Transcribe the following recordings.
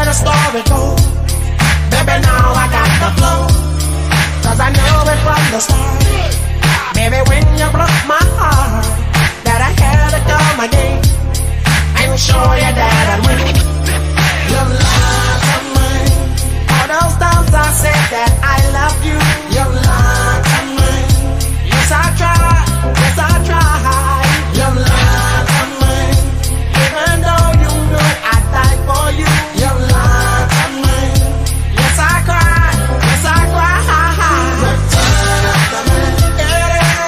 the story goes, baby, now I got the flow. Cause I know it from the start. Baby, when you broke my heart, that I had to come again and show you that I'd win. You lied to me. All those times I said that I love you. You lied to me. Yes, I tried. Yes, I tried. You lied to me. Even though you knew I'd die for you. You lied to me. Yes, I cried. Yes, I cried. Return of the man.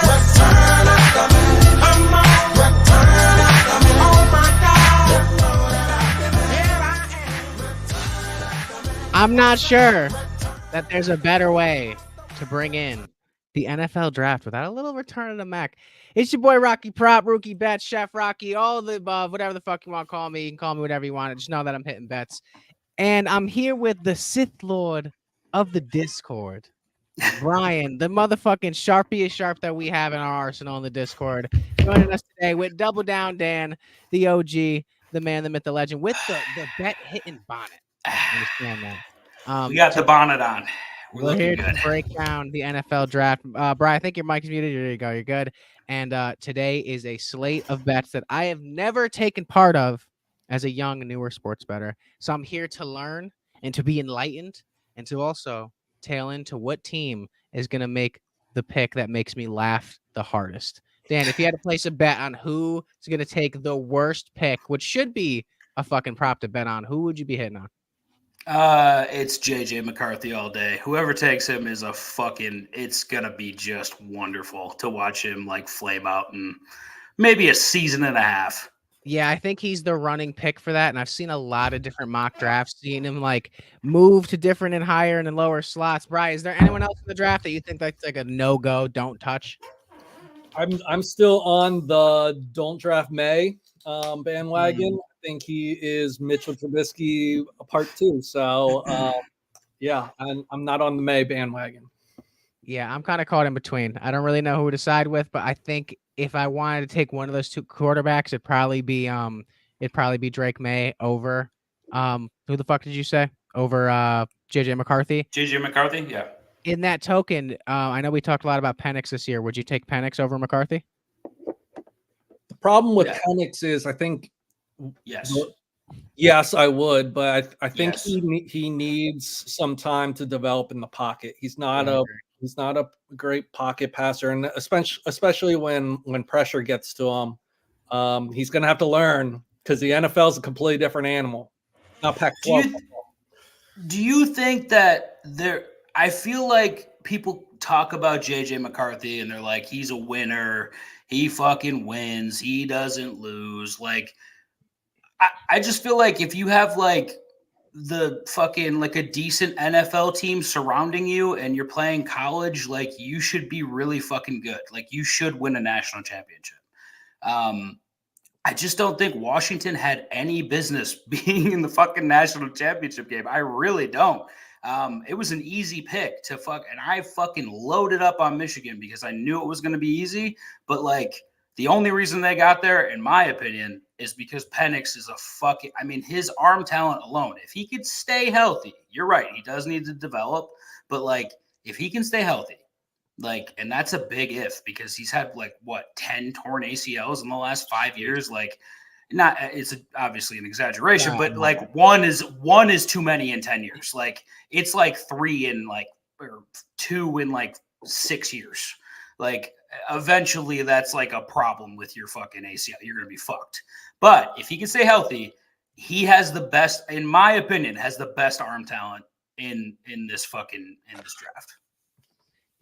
Return of the man. Come on. Return of the man. Oh my God. Here I am. I'm not sure that there's a better way to bring in the NFL draft without a little return of the Mac. It's your boy Rocky Prop, Rookie Bet, Chef Rocky, all of the above, whatever the fuck you want to call me. You can call me whatever you want. Just know that I'm hitting bets. And I'm here with the Sith Lord of the Discord, Brian, the motherfucking sharpiest sharp that we have in our arsenal in the Discord. Joining us today with Double Down Dan, the OG, the man, the myth, the legend, with the bet hitting bonnet. I understand that. We got the bonnet on. We're here to break down the NFL draft. Brian, I think your mic is muted. There you go. You're good. And today is a slate of bets that I have never taken part of as a young, newer sports bettor. So I'm here to learn and to be enlightened and to also tail into what team is going to make the pick that makes me laugh the hardest. Dan, if you had to place a bet on who is going to take the worst pick, which should be a fucking prop to bet on, who would you be hitting on? It's JJ McCarthy all day. Whoever takes him is it's gonna be just wonderful to watch him like flame out in maybe a season and a half. Yeah, I think he's the running pick for that. And I've seen a lot of different mock drafts, seeing him like move to different and higher and in lower slots. Brian, is there anyone else in the draft that you think that's like a no-go, don't touch? I'm still on the don't draft May bandwagon. I think he is Mitchell Trubisky part 2. So yeah, I'm not on the May bandwagon. Yeah, I'm kind of caught in between. I don't really know who to side with, but I think if I wanted to take one of those two quarterbacks, it'd probably be Drake May over who the fuck did you say? Over JJ McCarthy? JJ McCarthy, yeah. In that token, I know we talked a lot about Penix this year. Would you take Penix over McCarthy? The problem with Penix is I think yes, I would, but I think he needs some time to develop in the pocket. He's not a great pocket passer, and especially when pressure gets to him, he's going to have to learn because the NFL is a completely different animal. Not Pac-12. Do you think that I feel like people talk about JJ McCarthy and they're like, he's a winner. He fucking wins. He doesn't lose. Like, I just feel like if you have like the fucking like a decent NFL team surrounding you and you're playing college, like you should be really fucking good. Like you should win a national championship. I just don't think Washington had any business being in the fucking national championship game. I really don't. It was an easy pick to and I fucking loaded up on Michigan because I knew it was going to be easy. But like the only reason they got there, in my opinion, is because Penix is his arm talent alone. If he could stay healthy, you're right. He does need to develop, but like if he can stay healthy, like, and that's a big if because he's had 10 torn ACLs in the last 5 years. Like, it's obviously an exaggeration, but like one is too many in 10 years. Like it's like 3 in or 2 in 6 years. Like eventually that's like a problem with your fucking ACL. You're going to be fucked. But if he can stay healthy, he has the best, in my opinion, arm talent in this draft.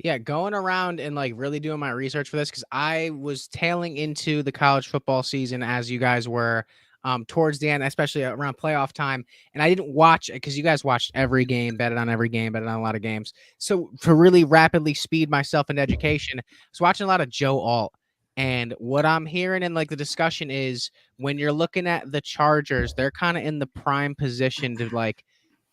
Yeah, going around and really doing my research for this because I was tailing into the college football season as you guys were towards the end, especially around playoff time. And I didn't watch it because you guys watched every game, betted on every game, betted on a lot of games. So to really rapidly speed myself into education, I was watching a lot of Joe Alt. And what I'm hearing in the discussion is when you're looking at the Chargers, they're kind of in the prime position to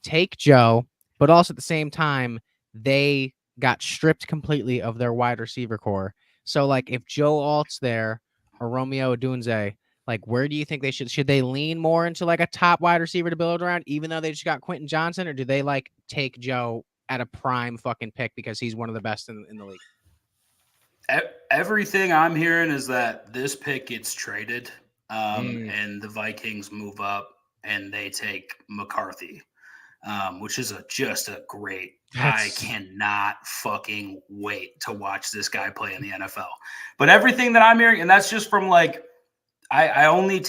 take Joe, but also at the same time, they got stripped completely of their wide receiver core. So if Joe Alt's there or Romeo Odunze, Like, where do you think they should they lean more into like a top wide receiver to build around, even though they just got Quentin Johnson, or do they like take Joe at a prime fucking pick because he's one of the best in the league? Everything I'm hearing is that this pick gets traded, and the Vikings move up and they take McCarthy, which is just a great. I cannot fucking wait to watch this guy play in the NFL. But everything that I'm hearing, and that's just from like, I only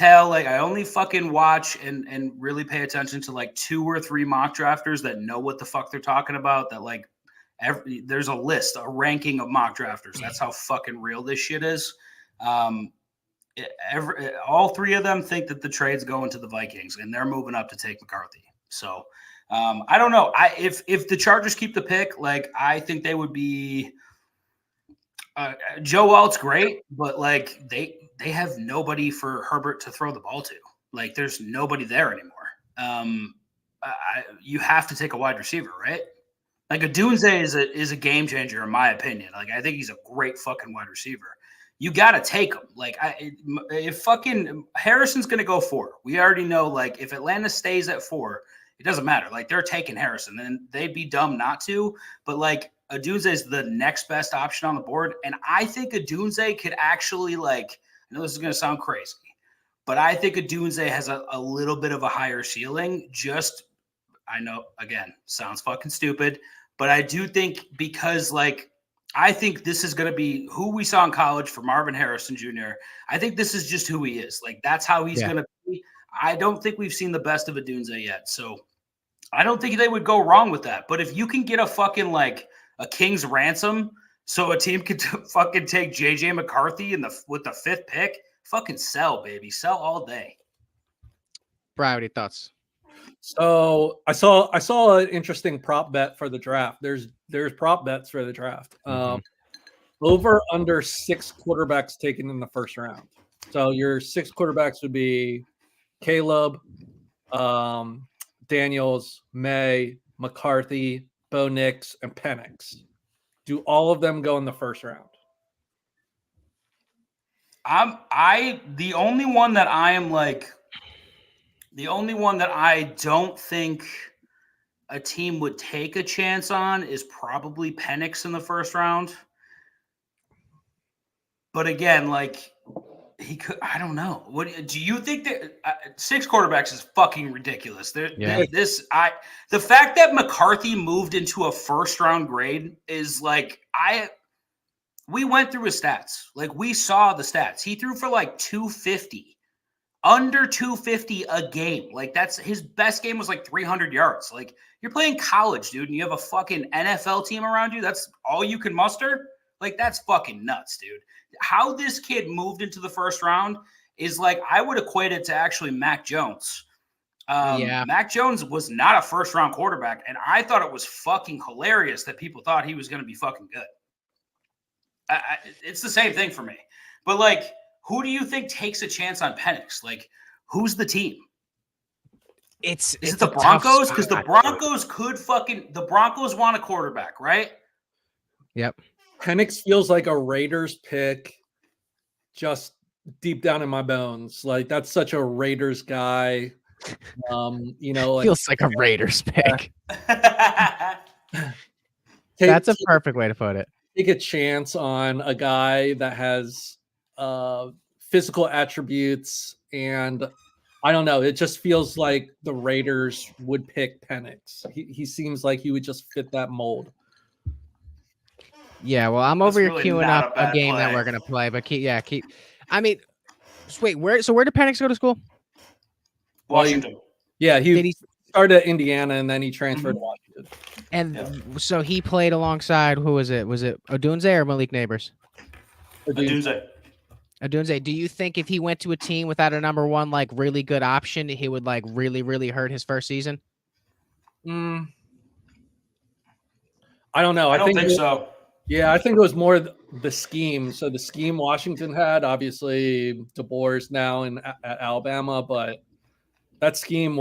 fucking watch and really pay attention to like 2 or 3 mock drafters that know what the fuck they're talking about. That like there's a list, a ranking of mock drafters. That's how fucking real this shit is. All 3 of them think that the trade's going to the Vikings and they're moving up to take McCarthy. So I don't know. If the Chargers keep the pick, like I think they would be. Joe Alt's great, but like they have nobody for Herbert to throw the ball to. Like there's nobody there anymore. You have to take a wide receiver, right? Like Odunze is a game changer in my opinion. Like I think he's a great fucking wide receiver. You got to take him. Like if fucking Harrison's going to go 4, we already know. Like if Atlanta stays at 4, it doesn't matter. Like they're taking Harrison, and they'd be dumb not to. But like Odunze is the next best option on the board, and I think Odunze could actually like. I know this is going to sound crazy, but I think Odunze has a little bit of a higher ceiling. I know again sounds fucking stupid, but I do think because like. I think this is going to be who we saw in college for Marvin Harrison Jr. I think this is just who he is. Like, that's how he's going to be. I don't think we've seen the best of Odunze yet. So I don't think they would go wrong with that. But if you can get a fucking like a king's ransom so a team could fucking take JJ McCarthy with the 5th pick, fucking sell, baby. Sell all day. Brian, what are your thoughts? So I saw an interesting prop bet for the draft. There's prop bets for the draft. Over under 6 quarterbacks taken in the first round. So your 6 quarterbacks would be Caleb, Daniels, May, McCarthy, Bo Nix, and Penix. Do all of them go in the first round? The only one that I don't think a team would take a chance on is probably Penix in the first round. But again, like he could, I don't know. What do you think that 6 quarterbacks is fucking ridiculous? The fact that McCarthy moved into a first round grade is like we went through his stats. Like we saw the stats. He threw for like 250. Under 250 a game. Like that's his best game was like 300 yards. Like you're playing college, dude, and you have a fucking NFL team around you. That's all you can muster. Like that's fucking nuts, dude. How this kid moved into the first round is like, I would equate it to actually Mac Jones. Mac Jones was not a first round quarterback. And I thought it was fucking hilarious that people thought he was going to be fucking good. It's the same thing for me, but like, who do you think takes a chance on Penix? Like, who's the team? Is it the Broncos? Because the Broncos the Broncos want a quarterback, right? Yep. Penix feels like a Raiders pick, just deep down in my bones. Like that's such a Raiders guy. Feels like a Raiders pick. That's a perfect way to put it. Take a chance on a guy that has physical attributes, and I don't know. It just feels like the Raiders would pick Penix. He seems like he would just fit that mold. Yeah, well, I'm over here queuing up a game that we're gonna play, but keep. I mean, wait, where did Penix go to school? Washington. He started at Indiana and then he transferred to Washington. And so he played alongside, who was it? Was it Odunze or Malik Neighbors? Odunze. Do you think if he went to a team without a number 1, like really good option, he would like really, really hurt his first season? I don't know. I don't think so. Yeah, I think it was more the scheme. So the scheme Washington had, obviously DeBoer's now at Alabama, but that scheme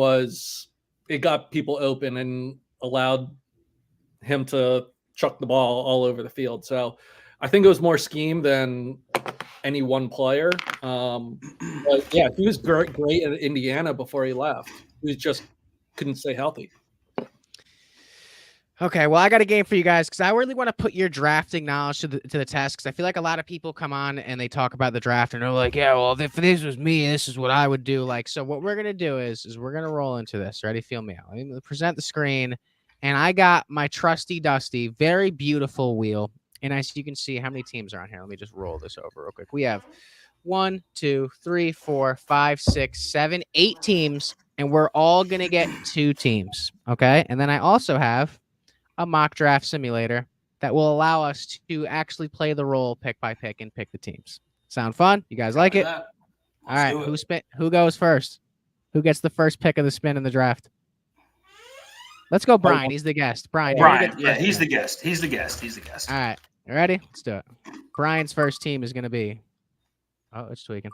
it got people open and allowed him to chuck the ball all over the field. So I think it was more scheme than any one player. But yeah, he was great at Indiana before he left. He just couldn't stay healthy. Okay, well, I got a game for you guys because I really want to put your drafting knowledge to the test because I feel like a lot of people come on and they talk about the draft and they're like, yeah, well, if this was me, this is what I would do. Like, so what we're going to do is we're going to roll into this. Ready? Feel me out. Let me present the screen. And I got my trusty dusty, very beautiful wheel. And as you can see, how many teams are on here? Let me just roll this over real quick. We have 1, 2, 3, 4, 5, 6, 7, 8 teams. And we're all going to get 2 teams. Okay. And then I also have a mock draft simulator that will allow us to actually play the role pick by pick and pick the teams. Sound fun? You guys like it? All right. Who goes first? Who gets the first pick of the spin in the draft? Let's go, Brian. He's the guest. Brian. Yeah, he's the guest. He's the guest. All right. You ready? Let's do it. Brian's first team is going to be. Oh, it's tweaking.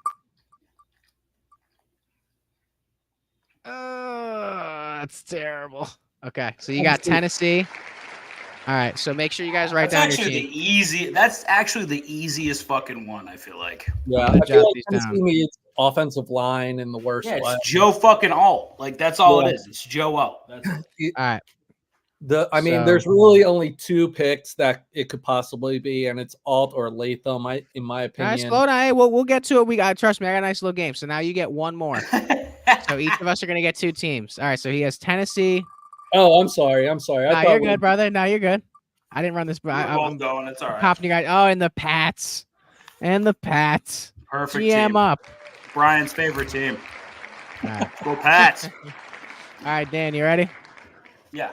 That's terrible. Okay, so you got Tennessee. All right, so make sure you guys write down your team. That's actually the easiest fucking one, I feel like. Yeah, I feel like Tennessee needs offensive line in the worst way. It's Joe fucking Alt. Like, that's all it is. It's Joe Alt. That's it. All right. There's really only 2 picks that it could possibly be, and it's Alt or Latham, in my opinion. All right, slow down. Hey, we'll get to it. Trust me, I got a nice little game. So now you get one more. So each of us are going to get 2 teams. All right, so he has Tennessee. Oh, I'm sorry. No, you're good, brother. No, you're good. I didn't run this. I'm going. It's all right. Popping you guys. Oh, and the Pats. Perfect GM team. up. Brian's favorite team. All right. Go Pats. All right, Dan, you ready? Yeah.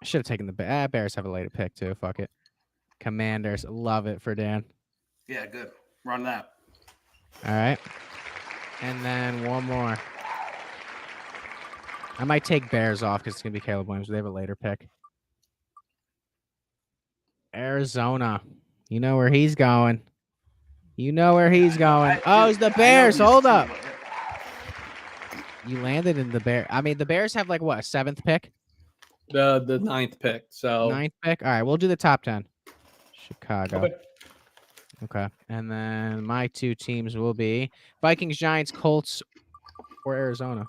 I should have taken the Bears. Have a later pick too. Fuck it. Commanders. Love it for Dan. Yeah, good. Run that. All right. And then one more. I might take Bears off because it's going to be Caleb Williams. They have a later pick. Arizona. You know where he's going. Oh, it's the Bears. Hold up. You landed in the Bears. I mean, the Bears have like what, a 7th pick? The 9th pick. So 9th pick. All right, we'll do the top 10. Chicago. Okay. And then my 2 teams will be Vikings, Giants, Colts, or Arizona.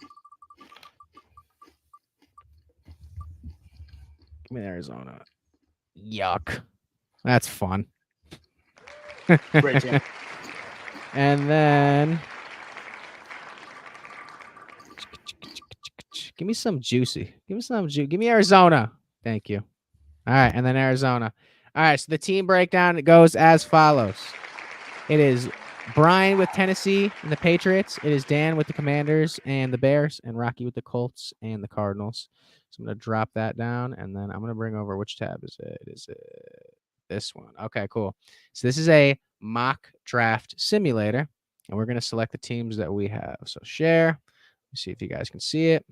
Give me Arizona. Yuck. That's fun. Great team. And then give me some juicy. Give me Arizona. Thank you. All right, and then Arizona. All right, so the team breakdown, it goes as follows. It is Brian with Tennessee and the Patriots. It is Dan with the Commanders and the Bears, and Rocky with the Colts and the Cardinals. So I'm going to drop that down, and then I'm going to bring over, which tab is it? Is it this one? Okay, cool. So this is a mock draft simulator, and we're going to select the teams that we have. So share. Let's see if you guys can see it.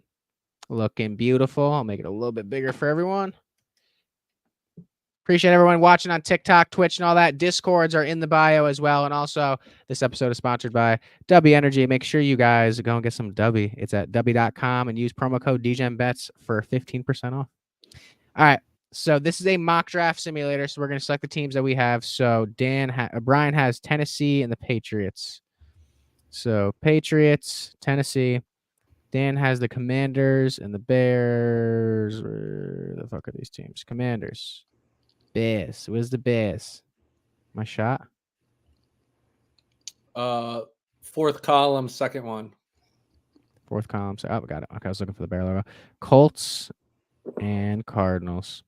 Looking beautiful. I'll make it a little bit bigger for everyone. Appreciate everyone watching on TikTok, Twitch, and all that. Discords are in the bio as well. And also, this episode is sponsored by W Energy. Make sure you guys go and get some W. It's at W.com and use promo code DGenBets for 15% off. All right. So this is a mock draft simulator. So we're going to select the teams that we have. So Brian has Tennessee and the Patriots. So Patriots, Tennessee. Dan has the Commanders and the Bears. Where the fuck are these teams? Commanders. Bears. Where's the Bears? My shot? 4th column, 2nd one. 4th column. So, got it. Okay, I was looking for the Bear logo. Colts and Cardinals.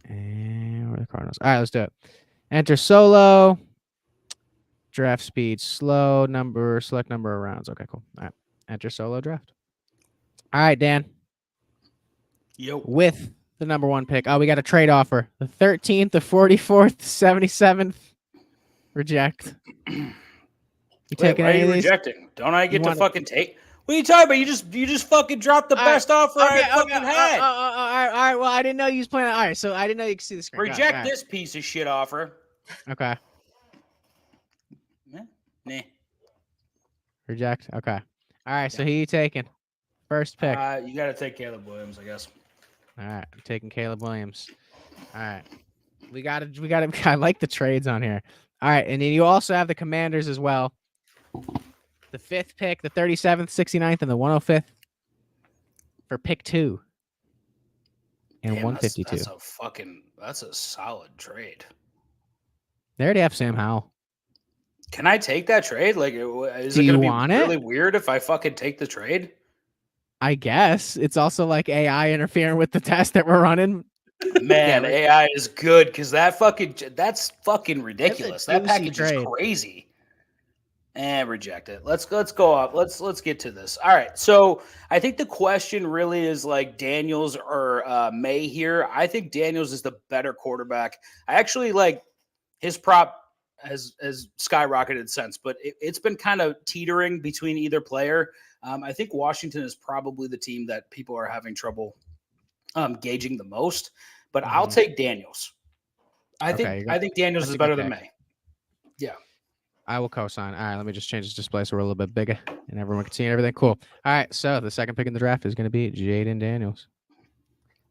And where are the Cardinals? All right, let's do it. Enter solo. Draft speed slow. Select number of rounds. Okay, cool. All right. Enter solo draft. All right, Dan. Yo. With the number 1 pick. Oh, we got a trade offer. The 13th, the 44th, 77th. Reject. You taking any of these? Rejecting? Don't I get to fucking take? What are you talking about? You just fucking dropped the best offer I fucking had. All right. Well, I didn't know you was playing. All right, so I didn't know you could see the screen. Reject this piece of shit offer. Okay. Nah. Reject. Okay. All right. So who you taking? First pick. You got to take Caleb Williams, I guess. All right. I'm taking Caleb Williams. All right. We got to. I like the trades on here. All right. And then you also have the Commanders as well. The 5th pick, the 37th, 69th, and the 105th for pick 2. And Damn, 152. That's a solid trade. They already have Sam Howell. Can I take that trade? Like, is Do it you going to want be it? really weird if I fucking take the trade? I guess it's also like AI interfering with the test that we're running. Man, AI is good because that's fucking ridiculous. That juicy package trade. is crazy. And reject it. Let's go up. Let's get to this. All right. So I think the question really is like Daniels or May here. I think Daniels is the better quarterback. I actually like his prop has skyrocketed since, but it's been kind of teetering between either player. I think Washington is probably the team that people are having trouble gauging the most. But I'll take Daniels. I think Daniels is better than May. Yeah. I will co-sign. All right, let me just change this display so we're a little bit bigger and everyone can see everything. Cool. All right, so the second pick in the draft is going to be Jaden Daniels.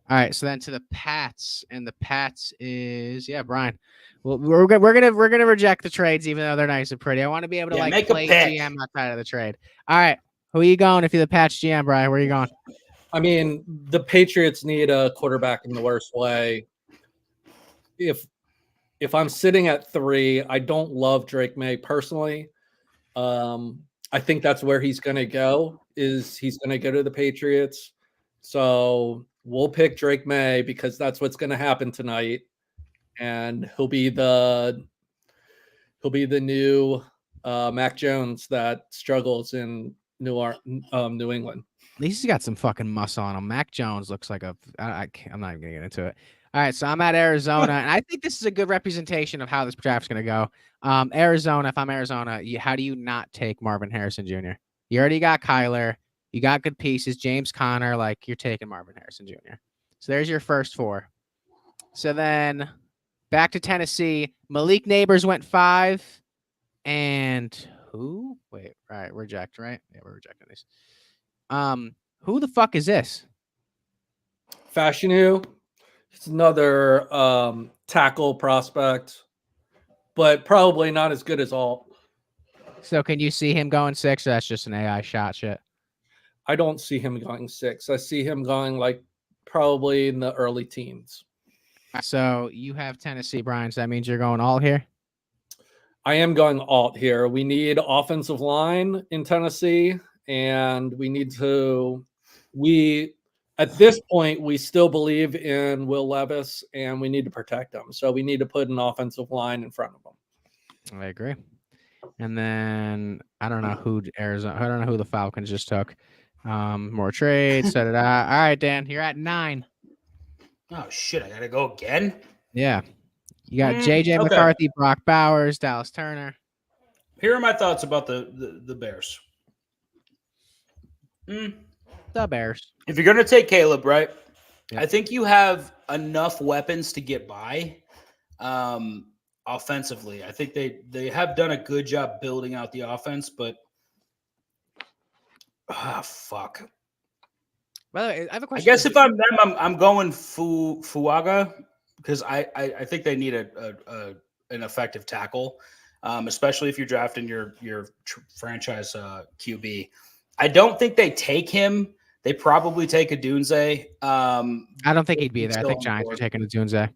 All right, so then to the Pats, and the Pats is Brian. Well, we're gonna reject the trades even though they're nice and pretty. I want to be able to like play GM outside of the trade. All right, who are you going if you're the Pats GM, Brian? Where are you going? I mean, the Patriots need a quarterback in the worst way. If I'm sitting at 3, I don't love Drake May personally. I think that's where he's going to go. He's going to go to the Patriots. So we'll pick Drake May because that's what's going to happen tonight, and he'll be the new Mac Jones that struggles in New England. At least he's got some fucking muscle on him. Mac Jones looks like I'm not even gonna get into it. All right, so I'm at Arizona, and I think this is a good representation of how this draft's going to go. Arizona, if I'm Arizona, how do you not take Marvin Harrison Jr.? You already got Kyler. You got good pieces. James Conner, like you're taking Marvin Harrison Jr. So there's your first 4. So then back to Tennessee. Malik Neighbors went 5. And who? Wait, right, reject, right? Yeah, we're rejecting these. Who the fuck is this? Fashanu. It's another tackle prospect, but probably not as good as Alt. So can you see him going 6? Or that's just an AI shit. I don't see him going 6. I see him going like probably in the early teens. So you have Tennessee, Brian. So that means you're going Alt here? I am going Alt here. We need offensive line in Tennessee, and we need to at this point, we still believe in Will Levis, and we need to protect him. So we need to put an offensive line in front of him. I agree. And then I don't know who the Falcons just took. More trades. All right, Dan, you're at 9. Oh shit! I gotta go again. Yeah, you got JJ McCarthy, Brock Bowers, Dallas Turner. Here are my thoughts about the Bears. The Bears. If you're gonna take Caleb, right? Yeah. I think you have enough weapons to get by. Offensively, I think they have done a good job building out the offense, but fuck. By the way, I have a question. I guess if I'm them, I'm going Fuaga because I think they need an effective tackle, especially if you're drafting your franchise QB. I don't think they take him. They probably take Odunze. I don't think he'd be there. I think Giants are taking Odunze.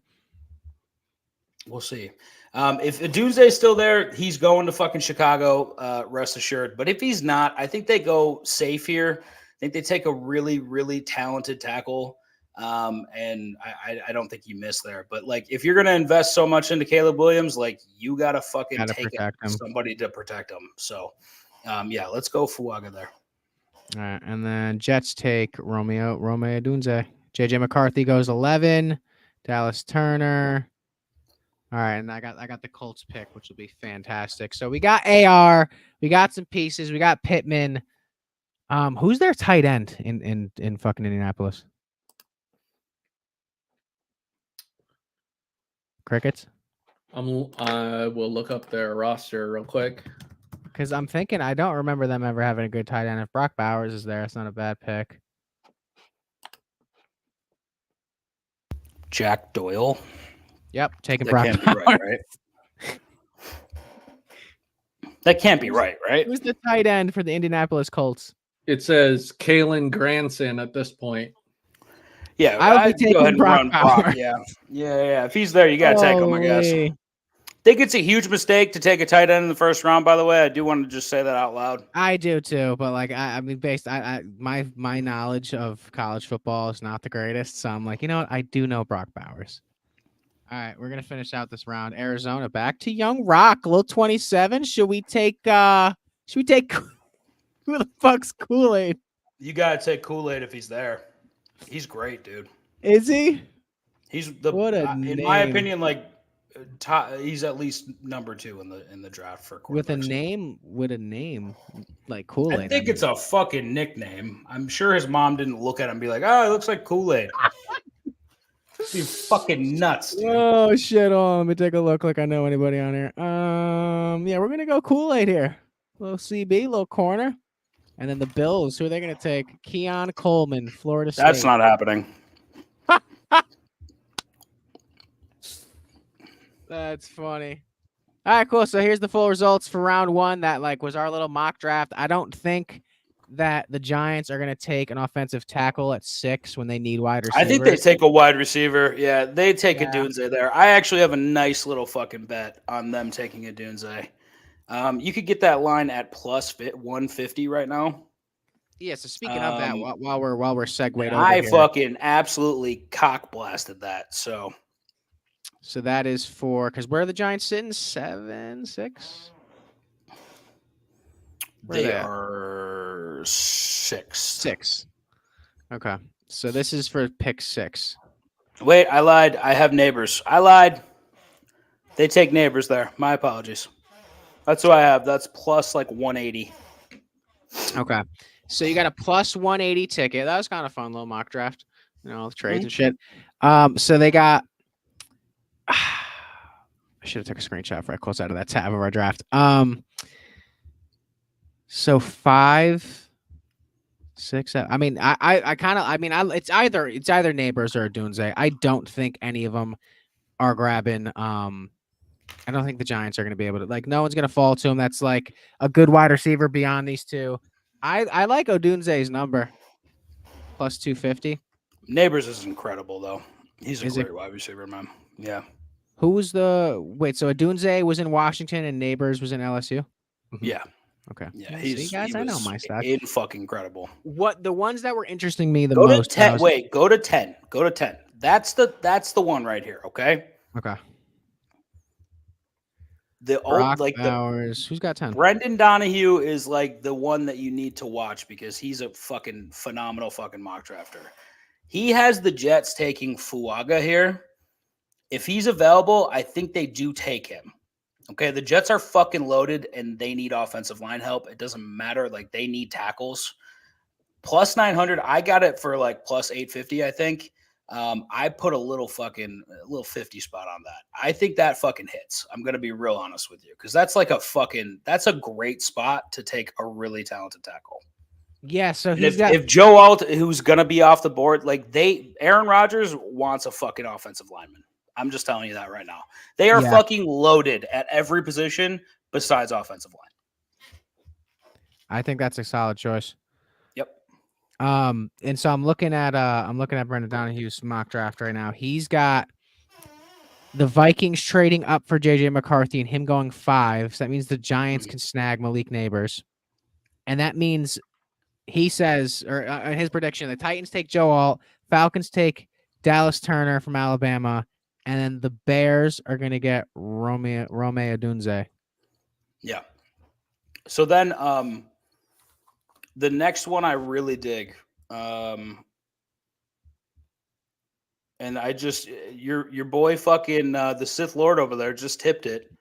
We'll see. If Odunze is still there, he's going to fucking Chicago, rest assured. But if he's not, I think they go safe here. I think they take a really, really talented tackle. And I don't think you miss there. But, like, if you're going to invest so much into Caleb Williams, like, you got to fucking take somebody to protect him. So, let's go Fuaga there. All right, and then Jets take Romeo Odunze. JJ McCarthy goes 11. Dallas Turner. All right, and I got the Colts pick, which will be fantastic. So we got AR, we got some pieces, we got Pittman. Who's their tight end in fucking Indianapolis? Crickets. I will look up their roster real quick. Because I'm thinking I don't remember them ever having a good tight end. If Brock Bowers is there, it's not a bad pick. Jack Doyle. Yep, taking That Brock can't be Bowers. right? That can't be right? Who's the tight end for the Indianapolis Colts? It says Kalen Granson at this point. Yeah, I would be I'd taking go ahead and Brock run Bowers. Brock. Yeah. If he's there, you gotta take him, I guess. Holy. Think it's a huge mistake to take a tight end in the first round. By the way, I do want to just say that out loud. I do too, but like I mean, my knowledge of college football is not the greatest, so I'm like, you know what? I do know Brock Bowers. All right, we're gonna finish out this round. Arizona back to Young Rock, little 27. Should we take who the fuck's Kool-Aid? You gotta take Kool-Aid if he's there. He's great, dude. Is he? He's the What a in my name. opinion, like he's at least number 2 in the draft for quarterbacks. With a name like Kool-Aid. I think it's a fucking nickname. I'm sure his mom didn't look at him and be like, "Oh, it looks like Kool-Aid." You fucking nuts, dude. Oh shit! Oh, let me take a look. Like I know anybody on here. Yeah, we're gonna go Kool-Aid here. Little CB, little corner, and then the Bills. Who are they gonna take? Keon Coleman, Florida State. That's not happening. That's funny. All right, cool. So here's the full results for round 1. That like was our little mock draft. I don't think that the Giants are going to take an offensive tackle at 6 when they need wide receivers. I think they take a wide receiver. Yeah, they take a Dunze there. I actually have a nice little fucking bet on them taking a Dunze. You could get that line at plus 150 right now. Yeah. So speaking of that, while we're segued over I here, fucking absolutely cock blasted that. So that is for because where are the Giants sitting? 7, 6. They are 6. 6. Okay. So this is for pick 6. Wait, I lied. I have Neighbors. I lied. They take Neighbors there. My apologies. That's what I have. That's plus like 180. Okay. So you got a plus 180 ticket. That was kind of fun, little mock draft. You know, trades and shit. So they got I should have took a screenshot for I close out of that tab of our draft. So 5, 6, 7. I mean, it's either Neighbors or Dunze. I don't think any of them are grabbing. I don't think the Giants are going to be able to. Like, no one's going to fall to him. That's like a good wide receiver beyond these two. I like Odunze's number plus 250. Neighbors is incredible though. He's a great wide receiver, man. Yeah. Who was so Odunze was in Washington and Neighbors was in LSU? Yeah. Okay. Yeah, I know my stuff. Fucking incredible. What the ones that were interesting me the most? Go to 10. Go to 10. That's the one right here. Okay. Okay. The Brock old Bowers. Who's got 10? Brendan Donahue is like the one that you need to watch because he's a fucking phenomenal fucking mock drafter. He has the Jets taking Fuaga here. If he's available, I think they do take him. Okay, the Jets are fucking loaded and they need offensive line help. It doesn't matter. Like, they need tackles. Plus 900, I got it for like plus 850, I think. I put a little 50 spot on that. I think that fucking hits. I'm going to be real honest with you because that's like that's a great spot to take a really talented tackle. Yeah, so if Joe Alt, who's going to be off the board, Aaron Rodgers wants a fucking offensive lineman. I'm just telling you that right now. They are fucking loaded at every position besides offensive line. I think that's a solid choice. Yep. And so I'm looking at Brendan Donahue's mock draft right now. He's got the Vikings trading up for JJ McCarthy and him going 5. So that means the Giants can snag Malik Neighbors. And that means he says, or his prediction, the Titans take Joe Alt, Falcons take Dallas Turner from Alabama, and then the Bears are going to get Rome Odunze. Yeah. So then the next one I really dig. And I just your boy fucking the Sith Lord over there just tipped it.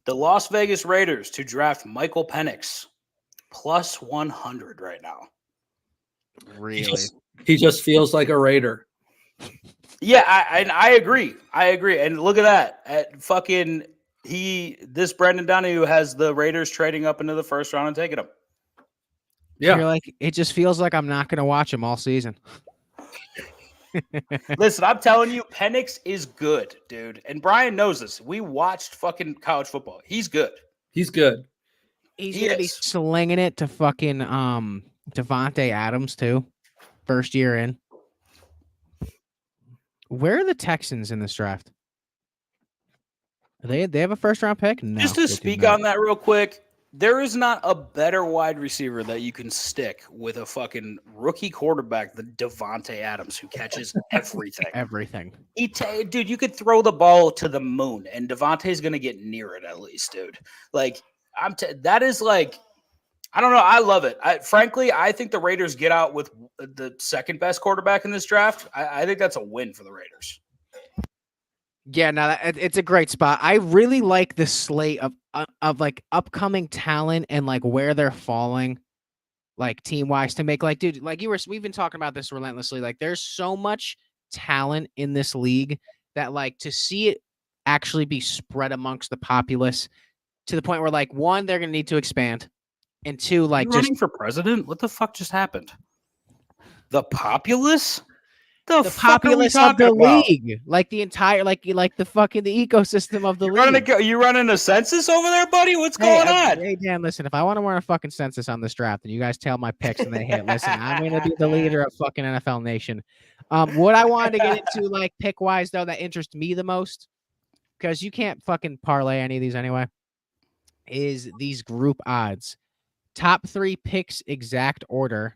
The Las Vegas Raiders to draft Michael Penix plus 100 right now. Really? He just feels like a Raider. Yeah, I agree. And look at that. This Brendan Donahue has the Raiders trading up into the first round and taking him. Yeah. You're like, it just feels like I'm not going to watch him all season. Listen, I'm telling you, Penix is good, dude. And Brian knows this. We watched fucking college football. He's good. He's good. He's He gonna be is. slinging it to fucking Devontae Adams too. First year in. Where are the Texans in this draft? They have a first round pick? No. Just to speak on that real quick, there is not a better wide receiver that you can stick with a fucking rookie quarterback than Devontae Adams, who catches everything. Everything. Dude, you could throw the ball to the moon, and Devontae's gonna get near it at least, dude. Like that is like, I don't know. I love it. Frankly, I think the Raiders get out with the second best quarterback in this draft. I think that's a win for the Raiders. Yeah, no, it's a great spot. I really like the slate of like upcoming talent and like where they're falling, like team wise to make like, dude, like we've been talking about this relentlessly. Like, there's so much talent in this league that like to see it actually be spread amongst the populace to the point where like one, they're gonna need to expand, and two, like just running for president. What the fuck just happened? The populace. The populace of the league, like the entire, like the fucking the ecosystem of the league. You running a census over there, buddy? What's going on? Hey, Dan, listen, if I want to run a fucking census on this draft and you guys tell my picks and they hit, listen, I'm going to be the leader of fucking NFL Nation. What I wanted to get into, like, pick-wise, though, that interests me the most, because you can't fucking parlay any of these anyway, is these group odds. Top 3 picks exact order.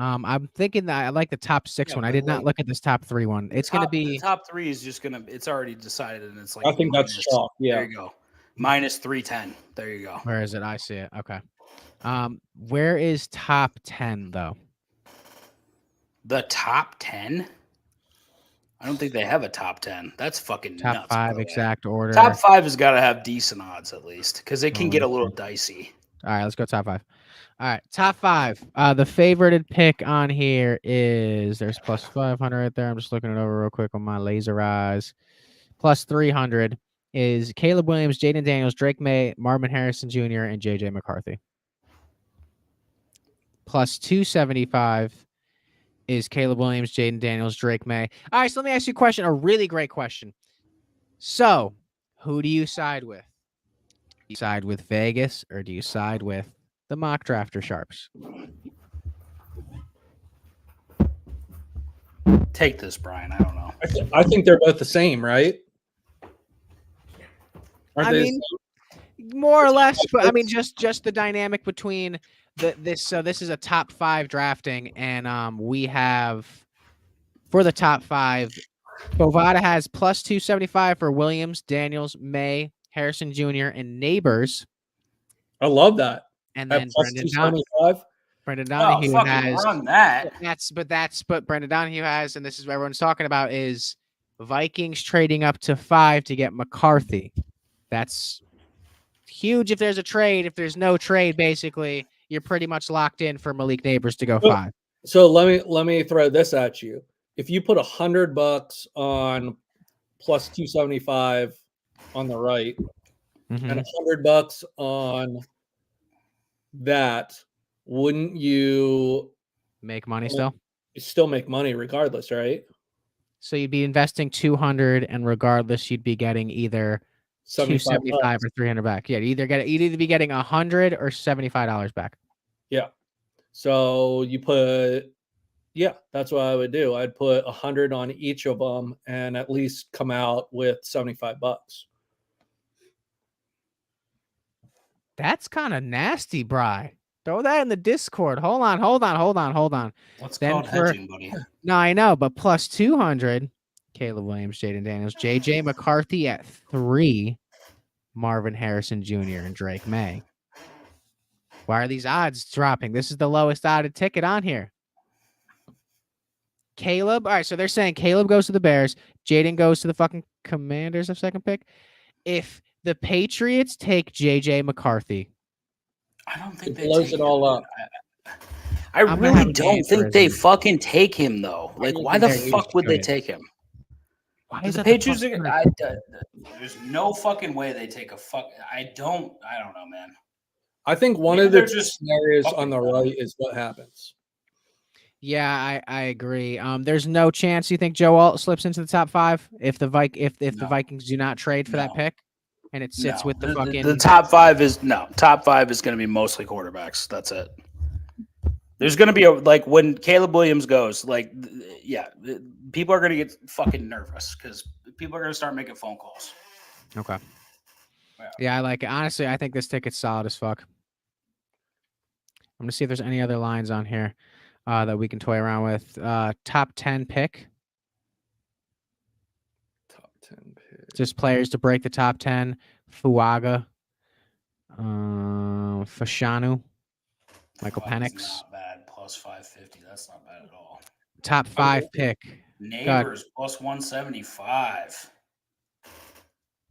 I'm thinking that I like the top 6 one. I did not look at this top 3 one. It's going to be the top 3 is just going to. It's already decided, and it's like I think that's chalk. Yeah, there you go. Minus 310. There you go. Where is it? I see it. Okay. Where is top 10 though? The top 10. I don't think they have a top 10. That's fucking top nuts. 5 exact order. Top 5 has got to have decent odds at least, because it can get a little dicey. All right, let's go top 5. All right, top 5. The favorited pick on here is there's plus 500 right there. I'm just looking it over real quick on my laser eyes. Plus 300 is Caleb Williams, Jaden Daniels, Drake May, Marvin Harrison Jr., and JJ McCarthy. Plus 275 is Caleb Williams, Jaden Daniels, Drake May. All right, so let me ask you a question, a really great question. So, who do you side with? Do you side with Vegas or do you side with the mock drafter sharps? Take this, Brian. I don't know. I think they're both the same, right? I mean, more or less, but I mean, just the dynamic between this. So this is a top 5 drafting, and we have for the top 5, Bovada has plus 275 for Williams, Daniels, May, Harrison Jr., and Neighbors. I love that. And then Brendan Donahue has run that. But Brendan Donahue has, and this is what everyone's talking about, is Vikings trading up to 5 to get McCarthy. That's huge if there's a trade. If there's no trade, basically, you're pretty much locked in for Malik Neighbors to go 5. So let me throw this at you. If you put $100 on plus 275 on the right, and $100 on that, wouldn't you make money still? You still make money regardless, right? So you'd be investing 200, and regardless, you'd be getting either 275 or 300 back. Yeah, you'd either be getting $100 or $75 back. Yeah. So you put, that's what I would do. I'd put 100 on each of them and at least come out with $75. That's kind of nasty, Bri. Throw that in the Discord. Hold on. What's called hedging, buddy? No, I know, but plus 200, Caleb Williams, Jaden Daniels, JJ McCarthy at 3, Marvin Harrison Jr. and Drake May. Why are these odds dropping? This is the lowest odded ticket on here. Caleb. All right, so they're saying Caleb goes to the Bears, Jaden goes to the fucking Commanders of second pick. If the Patriots take JJ McCarthy, I don't think they blows it all up. I really don't think they fucking take him though. Like, why the fuck would they take him? Why is the Patriots? There's no fucking way they take a fuck. I don't know, man. I think one of the scenarios on the right is what happens. Yeah, I agree. There's no chance you think Joe Alt slips into the top 5 if the the Vikings do not trade for that pick, and it sits with the fucking the top 5 is top 5 is going to be mostly quarterbacks. That's it. There's going to be like when Caleb Williams goes, like people are going to get fucking nervous because people are going to start making phone calls. Okay. Yeah, I like it. Honestly, I think this ticket's solid as fuck. I'm gonna see if there's any other lines on here that we can toy around with. Top 10 pick. Top 10 pick. Just players to break the top 10. Fuaga. Fashanu. Michael Penix. Not bad. Plus 550. That's not bad at all. Top 5 pick. Neighbors plus 175.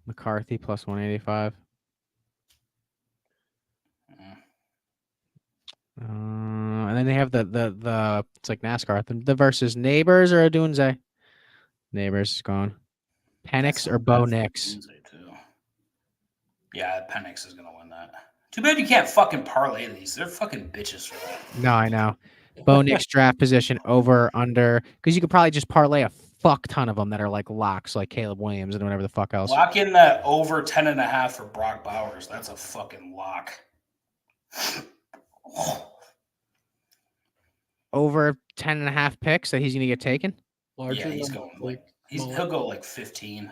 McCarthy plus 185. And then they have the it's like NASCAR. The versus Neighbors or Adunze. Neighbors is gone. Penix or Bo Nix. Yeah, Penix is gonna win that. Too bad you can't fucking parlay these. They're fucking bitches for that. No, I know. Bo Nix draft position over under because you could probably just parlay a fuck ton of them that are like locks, like Caleb Williams and whatever the fuck else. Lock in that over 10.5 for Brock Bowers. That's a fucking lock. Over 10.5 picks that he's gonna get taken. Yeah, he's going like he'll go like 15.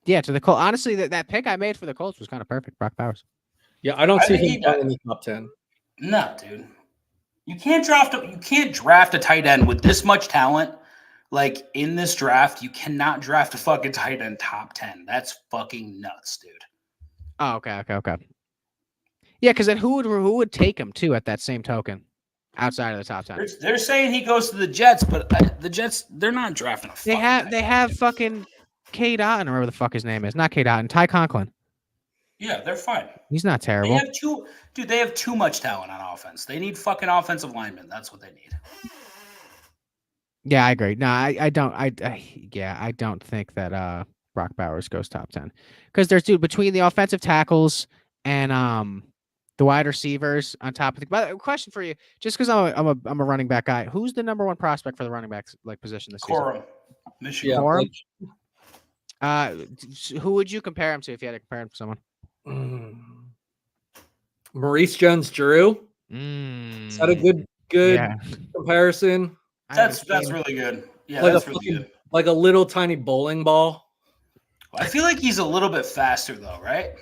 Yeah, to the Colts. Honestly, that pick I made for the Colts was kind of perfect. Brock Bowers. Yeah, I don't see him in the top 10. No, dude. You can't draft a tight end with this much talent. Like in this draft, you cannot draft a fucking tight end top 10. That's fucking nuts, dude. Oh, okay. Yeah, because then who would take him too at that same token, outside of the top 10? They're saying he goes to the Jets, but the Jets they're not drafting a. They have fucking K. Dotton, or whatever the fuck his name is. Not K. Dotton, Ty Conklin. Yeah, they're fine. He's not terrible. They have too much talent on offense. They need fucking offensive linemen. That's what they need. Yeah, I agree. No, I don't. I don't think that Brock Bowers goes top 10 because there's between the offensive tackles and the wide receivers on top of the. But question for you, just because I'm a running back guy, who's the number 1 prospect for the running back position this season? Michigan. Corum. Who would you compare him to if you had to compare him to someone? Maurice Jones-Drew. Is that a good comparison? That's really good. Yeah, like that's really good. Like a little tiny bowling ball. I feel like he's a little bit faster though, right?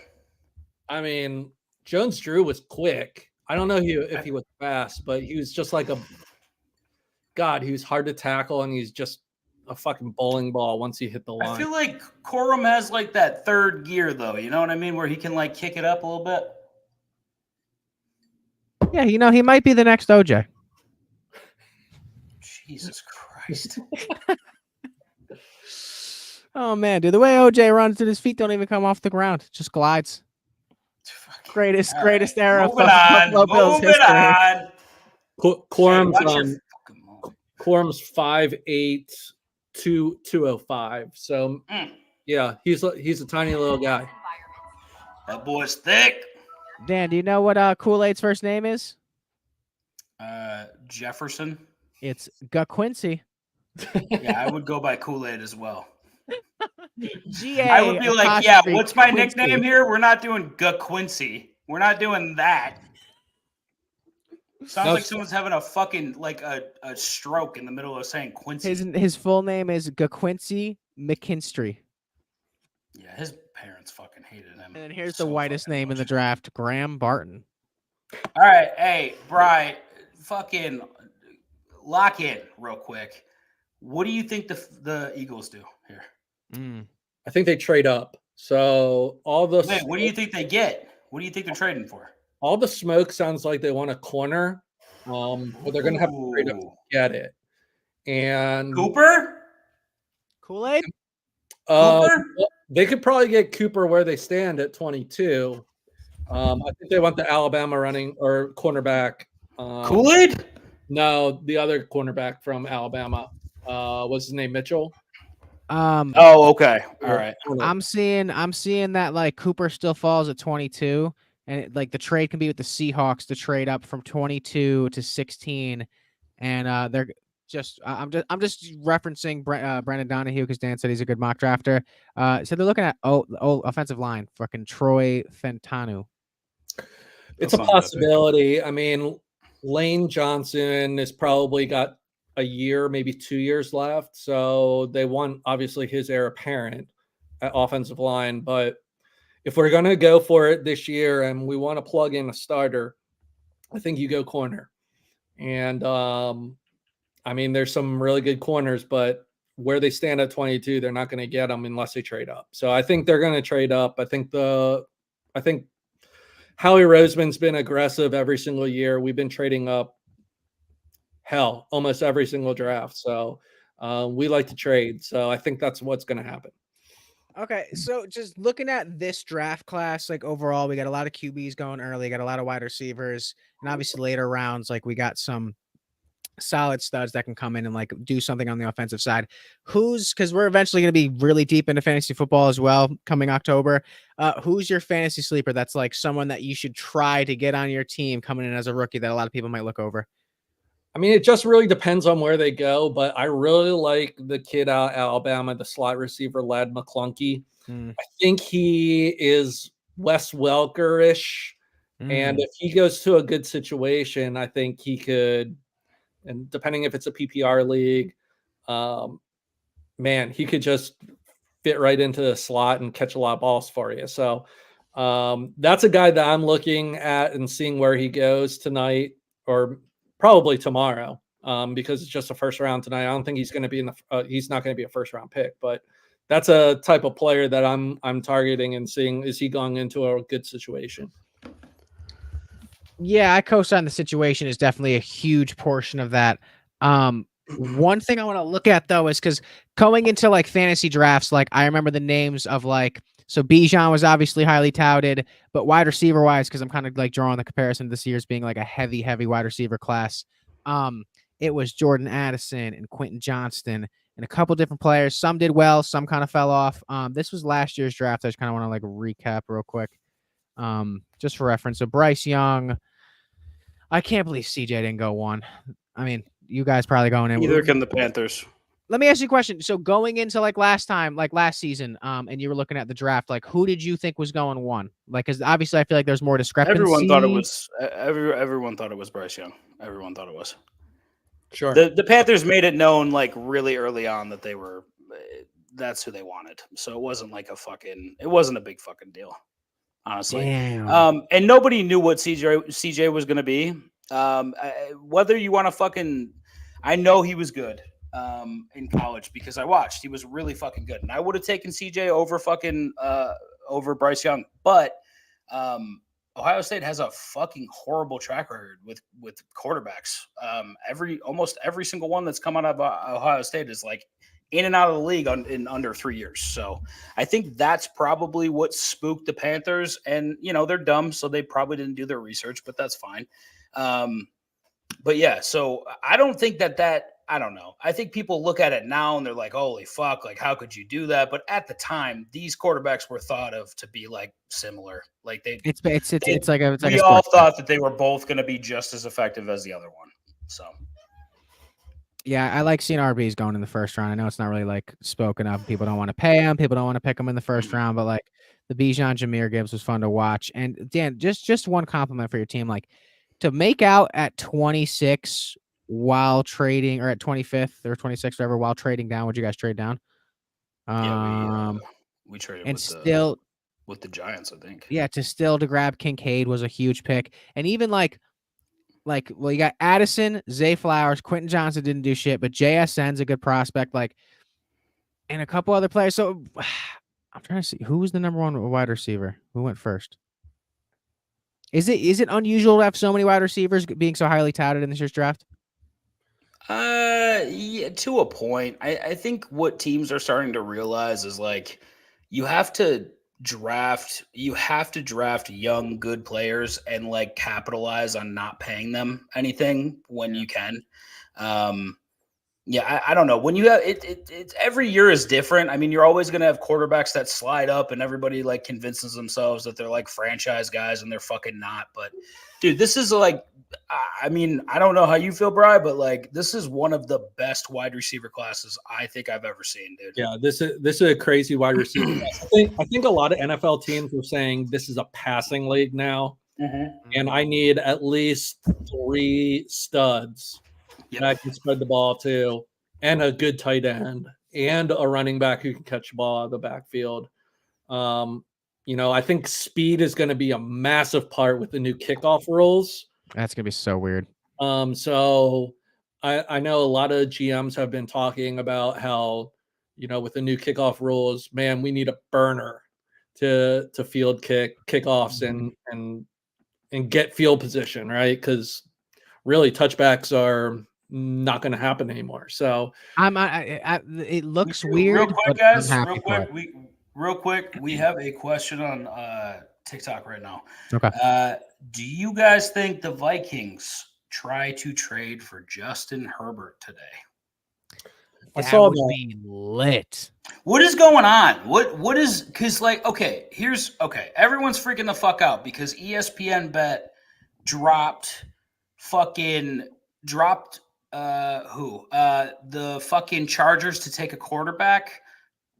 I mean, Jones-Drew was quick. I don't know if he was fast, but he was just like he was hard to tackle, and he's just a fucking bowling ball once he hit the line. I feel like Corum has like that third gear though, you know what I mean? Where he can like kick it up a little bit. Yeah, he might be the next OJ. Jesus Christ. Oh man, dude, the way OJ runs, his feet don't even come off the ground. It just glides. Greatest era of Buffalo Bills history. Corum's 5'8", 205. So yeah, he's a tiny little guy. That boy's thick. Dan, do you know what Kool-Aid's first name is? Jefferson. It's Quincy. Yeah, I would go by Kool-Aid as well. I would be like, yeah, what's my nickname here? We're not doing Quincy. We're not doing that. Sounds like someone's having a fucking like a stroke in the middle of saying Quincy. His full name is Quincy McKinstry. Yeah, his parents fucking hated him. And then here's the whitest name in the draft, Graham Barton. All right, hey, Bri, fucking lock in real quick. What do you think the Eagles do here? I think they trade up. So what do you think they get? What do you think they're trading for? All the smoke sounds like they want a corner, but they're going to have to trade up to get it. And Cooper? Kool-Aid? Cooper? They could probably get Cooper where they stand at 22. I think they want the Alabama running or cornerback. Kool-Aid? No, the other cornerback from Alabama. What's his name? Mitchell? Okay. All right. I'm seeing that like Cooper still falls at 22 and like the trade can be with the Seahawks to trade up from 22 to 16, and they're just I'm just referencing Brendan Donahue because Dan said he's a good mock drafter. So they're looking at offensive line, fucking Troy Fentanu. It's a possibility. I mean, Lane Johnson has probably got a year, maybe 2 years left. So they want obviously his heir apparent at offensive line. But if we're going to go for it this year and we want to plug in a starter, I think you go corner. And I mean, there's some really good corners, but where they stand at 22, they're not going to get them unless they trade up. So I think they're going to trade up. I think Howie Roseman's been aggressive every single year. We've been trading up almost every single draft. So we like to trade. So I think that's what's going to happen. Okay, so just looking at this draft class, like overall, we got a lot of QBs going early, got a lot of wide receivers, and obviously later rounds, like we got some solid studs that can come in and like do something on the offensive side. Because we're eventually going to be really deep into fantasy football as well coming October. Who's your fantasy sleeper that's like someone that you should try to get on your team coming in as a rookie that a lot of people might look over? I mean, it just really depends on where they go, but I really like the kid out of Alabama, the slot receiver, Lad McClunky. I think he is Wes Welker-ish, and if he goes to a good situation, I think he could, and depending if it's a PPR league, man, he could just fit right into the slot and catch a lot of balls for you. So that's a guy that I'm looking at and seeing where he goes tonight or probably tomorrow, because it's just a first round tonight. I don't think he's going to be he's not going to be a first round pick, but that's a type of player that I'm targeting and seeing, is he going into a good situation? Yeah, I co-sign the situation is definitely a huge portion of that. One thing I want to look at though is because going into like fantasy drafts, like I remember the names of like, so Bijan was obviously highly touted, but wide receiver wise, because I'm kind of like drawing the comparison this year's being like a heavy wide receiver class. It was Jordan Addison and Quentin Johnston and a couple different players. Some did well, some kind of fell off. This was last year's draft. I just kind of want to like recap real quick. Just for reference. So Bryce Young, I can't believe CJ didn't go one. I mean, you guys probably going in. Neither can the Panthers. Let me ask you a question. So going into like last season, and you were looking at the draft, like who did you think was going one? Like, because obviously I feel like there's more discrepancy. Everyone thought it was Bryce Young. Everyone thought it was. Sure. The Panthers made it known like really early on that that's who they wanted. So it wasn't like it wasn't a big fucking deal, honestly. Damn. And nobody knew what CJ was going to be. Whether you want to I know he was good in college because I watched. He was really fucking good, and I would have taken CJ over Bryce Young. But Ohio State has a fucking horrible track record with quarterbacks. Almost every single one that's come out of Ohio State is like in and out of the league in under 3 years. So I think that's probably what spooked the Panthers. And they're dumb, so they probably didn't do their research, but that's fine. But yeah, so I don't think that I don't know. I think people look at it now and they're like, holy fuck, like how could you do that? But at the time, these quarterbacks were thought of to be like similar. Like we all thought that they were both going to be just as effective as the other one. So yeah, I like seeing RBs going in the first round. I know it's not really like spoken of. People don't want to pay them. People don't want to pick them in the first round, but like the Bijan Jahmyr Gibbs was fun to watch. And Dan, just one compliment for your team, like to make out at 26 while trading, or at 25th or 26th, whatever, while trading down. Would you guys trade down? We traded with the Giants, I think. Yeah, to grab Kincaid was a huge pick. And even well, you got Addison, Zay Flowers, Quentin Johnson didn't do shit, but JSN's a good prospect, like, and a couple other players. So I'm trying to see who was the number one wide receiver. Who went first? Is it unusual to have so many wide receivers being so highly touted in this year's draft? Yeah, to a point. I think what teams are starting to realize is like you have to draft young, good players and like capitalize on not paying them anything when you can. Yeah, I don't know. When you have it's every year is different. I mean, you're always going to have quarterbacks that slide up, and everybody like convinces themselves that they're like franchise guys, and they're fucking not. But dude, this is like, I mean, I don't know how you feel, Bri, but like this is one of the best wide receiver classes I think I've ever seen, dude. Yeah, this is a crazy wide receiver class. I think a lot of NFL teams are saying this is a passing league now, and I need at least 3 studs. Yep. And I can spread the ball to, and a good tight end, and a running back who can catch the ball out of the backfield. I think speed is going to be a massive part with the new kickoff rules. That's going to be so weird. So I know a lot of GMs have been talking about how, with the new kickoff rules, man, we need a burner to field kickoffs and get field position, right? Because really touchbacks are not going to happen anymore. So it looks weird. Real quick, guys. Real quick. We have a question on TikTok right now. Okay. Do you guys think the Vikings try to trade for Justin Herbert today? I saw that. Be lit. What is going on? What is, because everyone's freaking the fuck out because ESPN bet dropped the fucking Chargers to take a quarterback,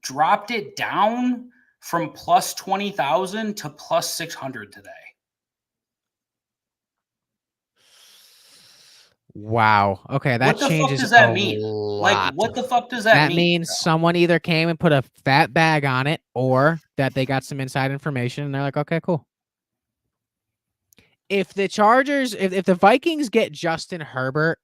dropped it down from plus 20,000 to plus 600 today. Wow. Okay, that changes. What the fuck does that mean? Lot. Like, what the fuck does that mean? That means someone either came and put a fat bag on it, or that they got some inside information and they're like, okay, cool. If the Chargers, if the Vikings get Justin Herbert,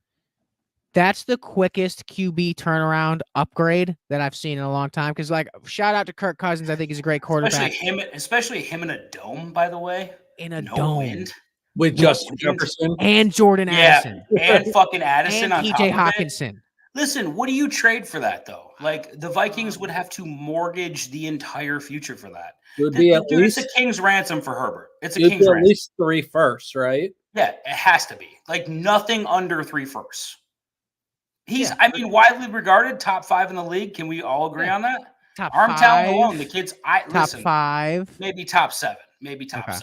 that's the quickest QB turnaround upgrade that I've seen in a long time. Because, like, shout out to Kirk Cousins. I think he's a great quarterback. Especially him in a dome, by the way. In a dome. Wind. With Justin Jefferson. And Jordan Addison. And fucking Addison and on TJ top Hawkinson. Of it. Listen, what do you trade for that, though? Like, the Vikings would have to mortgage the entire future for that. It would be it's a king's ransom for Herbert. It's a king's ransom. At least 3 firsts, right? Yeah, it has to be. Like, nothing under 3 firsts. He's, I mean, widely regarded top 5 in the league. Can we all agree on that? Top Arm 5. talent alone, the kids. Top 5. Maybe top 7. Maybe top 7.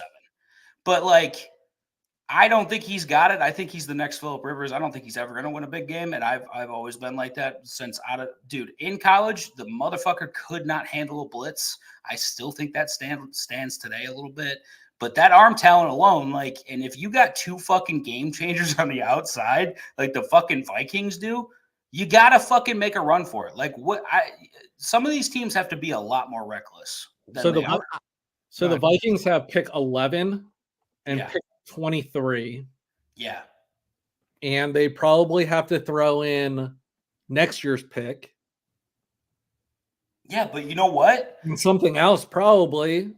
But like, I don't think he's got it. I think he's the next Phillip Rivers. I don't think he's ever going to win a big game, and I've always been like that since in college, the motherfucker could not handle a blitz. I still think that stands today a little bit. But that arm talent alone, like, and if you got 2 fucking game changers on the outside, like the fucking Vikings do, you gotta fucking make a run for it. Like, some of these teams have to be a lot more reckless. So the Vikings have pick 11 and pick 23. Yeah. And they probably have to throw in next year's pick. Yeah, but you know what? And something else, probably.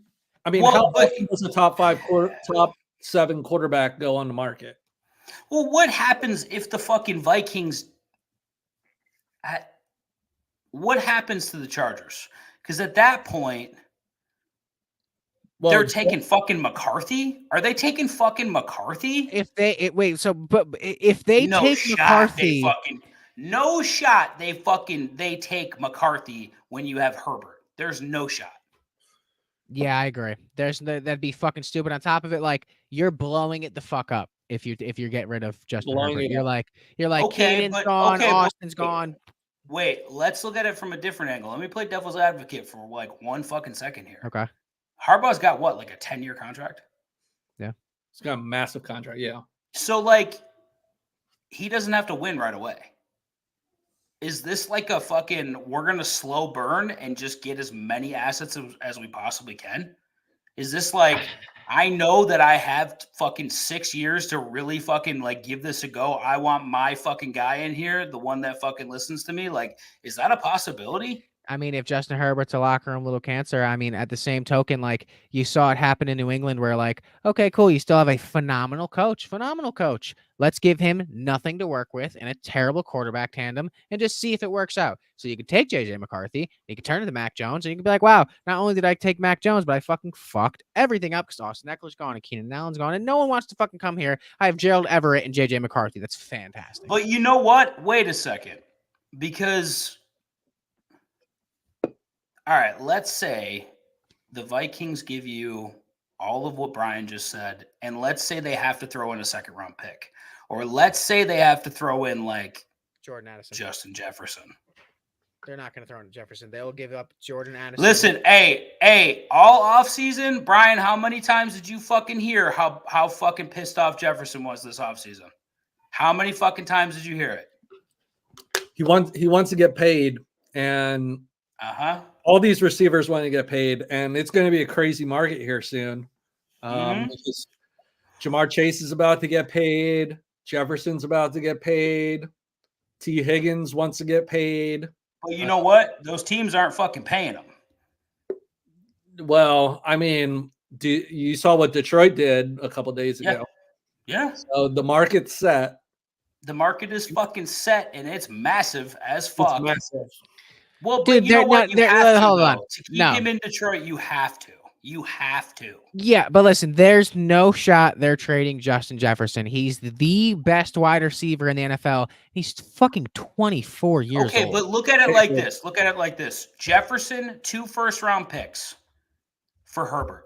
I mean, how often does a top 7 quarterback go on the market? Well, what happens if the fucking Vikings? What happens to the Chargers? Because at that point, they're taking fucking McCarthy. Are they taking fucking McCarthy? If they take McCarthy, no shot. They take McCarthy when you have Herbert. There's no shot. Yeah, I agree. That'd be fucking stupid. On top of it, like, you're blowing it the fuck up if you get rid of Justin Herbert. You're like, okay, Caden's gone, Austin's gone. Wait, let's look at it from a different angle. Let me play devil's advocate for like 1 fucking second here. Okay. Harbaugh's got what, like a 10-year contract? Yeah. He's got a massive contract, yeah. So, like, he doesn't have to win right away. Is this like a fucking, we're going to slow burn and just get as many assets as we possibly can? Is this like, I know that I have fucking 6 years to really fucking like give this a go. I want my fucking guy in here, the one that fucking listens to me. Like, is that a possibility? I mean, if Justin Herbert's a locker room little cancer, I mean, at the same token, like, you saw it happen in New England where, like, okay, cool, you still have a phenomenal coach. Let's give him nothing to work with and a terrible quarterback tandem and just see if it works out. So you can take J.J. McCarthy, you can turn to Mac Jones, and you can be like, wow, not only did I take Mac Jones, but I fucking fucked everything up because Austin Eckler's gone and Keenan Allen's gone, and no one wants to fucking come here. I have Gerald Everett and J.J. McCarthy. That's fantastic. But you know what? Wait a second. Because, all right, let's say the Vikings give you all of what Brian just said, and let's say they have to throw in a second-round pick, or let's say they have to throw in like Jordan Addison. Justin Jefferson. They're not going to throw in Jefferson. They'll give up Jordan Addison. Listen, hey, all offseason, Brian, how many times did you fucking hear how fucking pissed off Jefferson was this offseason? How many fucking times did you hear it? He wants to get paid, and all these receivers want to get paid, and it's going to be a crazy market here soon. Because Jamar Chase is about to get paid. Jefferson's about to get paid. T. Higgins wants to get paid. But you know what? Those teams aren't fucking paying them. Well, I mean, you saw what Detroit did a couple days ago. Yeah. So the market's set. The market is fucking set, and it's massive as fuck. It's massive. Well, dude, but you know what? You have to, hold on. To keep him in Detroit, you have to. You have to. Yeah, but listen, there's no shot they're trading Justin Jefferson. He's the best wide receiver in the NFL. He's fucking 24 years old. Okay, but look at it like this. Look at it like this. Jefferson, 2 first-round picks for Herbert.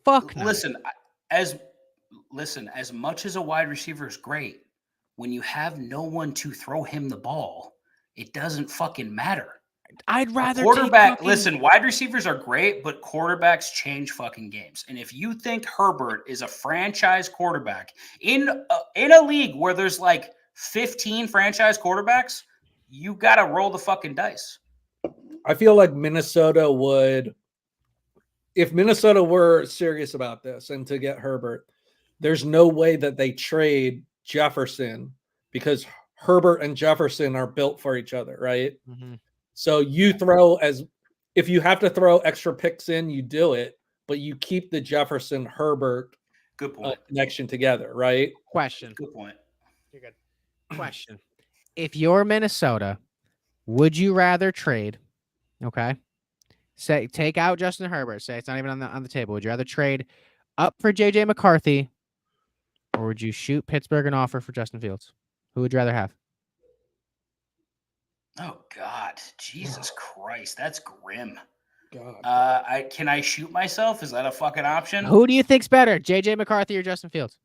Fuck no. Listen, as much as a wide receiver is great, when you have no one to throw him the ball, it doesn't fucking matter. I'd rather quarterback. Listen, wide receivers are great, but quarterbacks change fucking games. And if you think Herbert is a franchise quarterback in a league where there's like 15 franchise quarterbacks, you got to roll the fucking dice. I feel like Minnesota would, if Minnesota were serious about this and to get Herbert, there's no way that they trade Jefferson because Herbert and Jefferson are built for each other, right? Mm-hmm. So you if you have to throw extra picks in, you do it, but you keep the Jefferson Herbert connection together, right? Question. Good point. You're good. Question. If you're Minnesota, would you rather trade? Okay. Say take out Justin Herbert. Say it's not even on the table. Would you rather trade up for JJ McCarthy, or would you shoot Pittsburgh an offer for Justin Fields? Who would you rather have? Oh God, Jesus Christ, that's grim. God. Can I shoot myself? Is that a fucking option? Who do you think's better, JJ McCarthy or Justin Fields?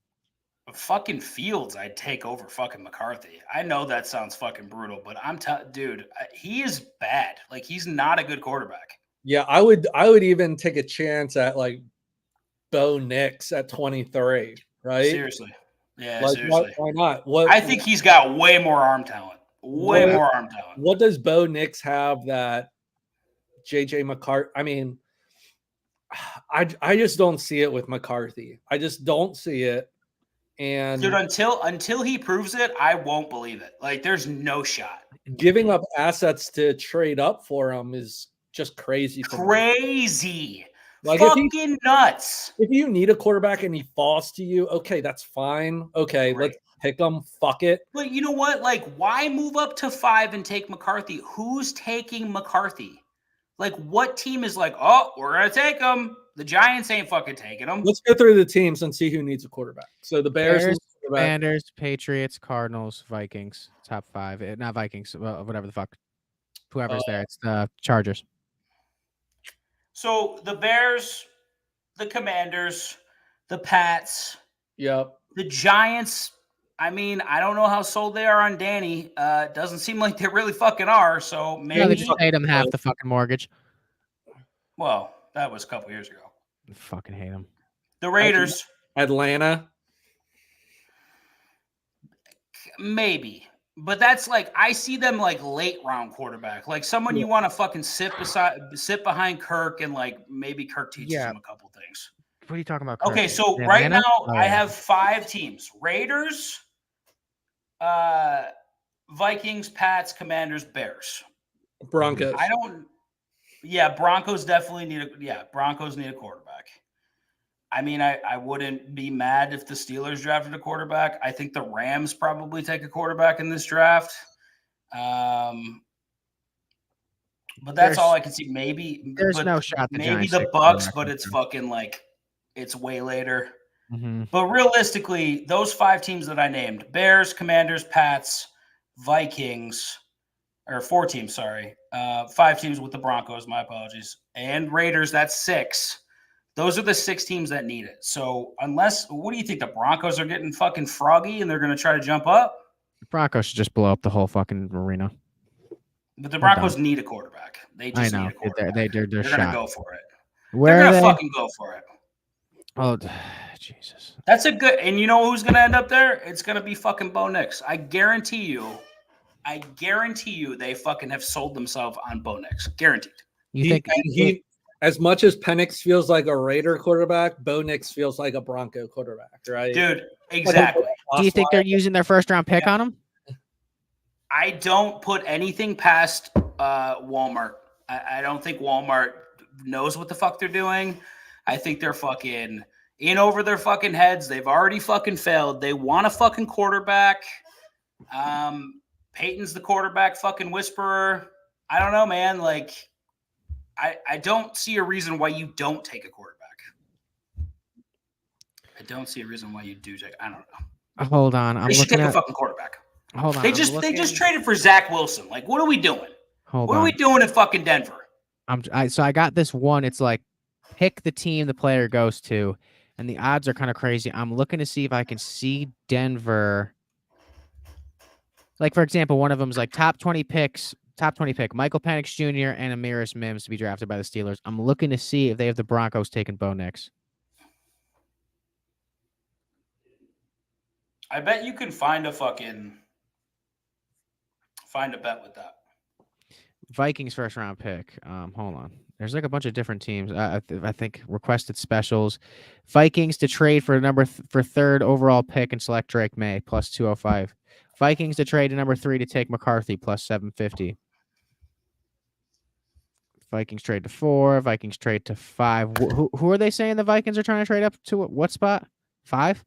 Fucking Fields, I'd take over fucking McCarthy. I know that sounds fucking brutal, but dude, he is bad. Like he's not a good quarterback. Yeah, I would even take a chance at like Bo Nix at 23, right? Seriously. Yeah, like, seriously. Why not? I think he's got way more arm talent. Way more arm talent. What does Bo Nix have that JJ McCarthy? I mean, I just don't see it with McCarthy. I just don't see it. And dude, until he proves it, I won't believe it. Like, there's no shot. Giving up assets to trade up for him is just crazy. Crazy. Like fucking nuts. If you need a quarterback and he falls to you, okay, that's fine. Okay, right. Let's pick him. Fuck it. But you know what? Like, why move up to 5 and take McCarthy? Who's taking McCarthy? Like, what team is like, oh, we're going to take him? The Giants ain't fucking taking him. Let's go through the teams and see who needs a quarterback. So the Bears, Commanders, Patriots, Cardinals, Vikings, top 5. Not Vikings, whatever the fuck. Whoever's there. It's the Chargers. So the Bears, the Commanders, the Pats, yep, the Giants. I mean, I don't know how sold they are on Danny. It doesn't seem like they really fucking are. So maybe they just paid him half the fucking mortgage. Well, that was a couple years ago. I fucking hate him. The Raiders, Atlanta, maybe. But that's like, I see them like late round quarterback, like someone you want to fucking sit behind Kirk, and like maybe Kirk teaches him a couple things. What are you talking about, Kirk? Okay, so right now I have 5 teams: Raiders, Vikings, Pats, Commanders, Bears, Broncos. Broncos definitely Broncos need a quarterback. I mean, I wouldn't be mad if the Steelers drafted a quarterback. I think the Rams probably take a quarterback in this draft. But that's all I can see. Maybe there's no shot. Maybe the Bucks, but it's fucking like it's way later. Mm-hmm. But realistically, those 5 teams that I named: Bears, Commanders, Pats, Vikings, or 4 teams, sorry. 5 teams with the Broncos, my apologies. And Raiders, that's 6. Those are the 6 teams that need it. So what do you think? The Broncos are getting fucking froggy and they're going to try to jump up? The Broncos should just blow up the whole fucking arena. But the Broncos need a quarterback. They just need a quarterback. They're going to go for it. Where they're going to fucking go for it. Oh, Jesus. That's a good – and you know who's going to end up there? It's going to be fucking Bo Nix. I guarantee you they fucking have sold themselves on Bo Nix. Guaranteed. You think he as much as Penix feels like a Raider quarterback, Bo Nix feels like a Bronco quarterback, right? Dude, exactly. Do you think they're using their first-round pick on him? I don't put anything past Walmart. I don't think Walmart knows what the fuck they're doing. I think they're fucking in over their fucking heads. They've already fucking failed. They want a fucking quarterback. Peyton's the quarterback fucking whisperer. I don't know, man. Like, I don't see a reason why you don't take a quarterback. I don't see a reason why you do take. I don't know. Hold on. They should take a fucking quarterback. Hold on. They just traded for Zach Wilson. Like, what are we doing? What are we doing in fucking Denver? So I got this one. It's like pick the team the player goes to, and the odds are kind of crazy. I'm looking to see if I can see Denver. Like, for example, one of them is like top 20 pick, Michael Penix Jr. and Amiris Mims to be drafted by the Steelers. I'm looking to see if they have the Broncos taking Bo Nix. I bet you can find a bet with that. Vikings first-round pick. Hold on. There's like a bunch of different teams. I think requested specials. Vikings to trade for for third overall pick and select Drake May plus 205. Vikings to trade to number 3 to take McCarthy plus 750. Vikings trade to 4. Vikings trade to 5. Who are they saying the Vikings are trying to trade up to? What spot? 5?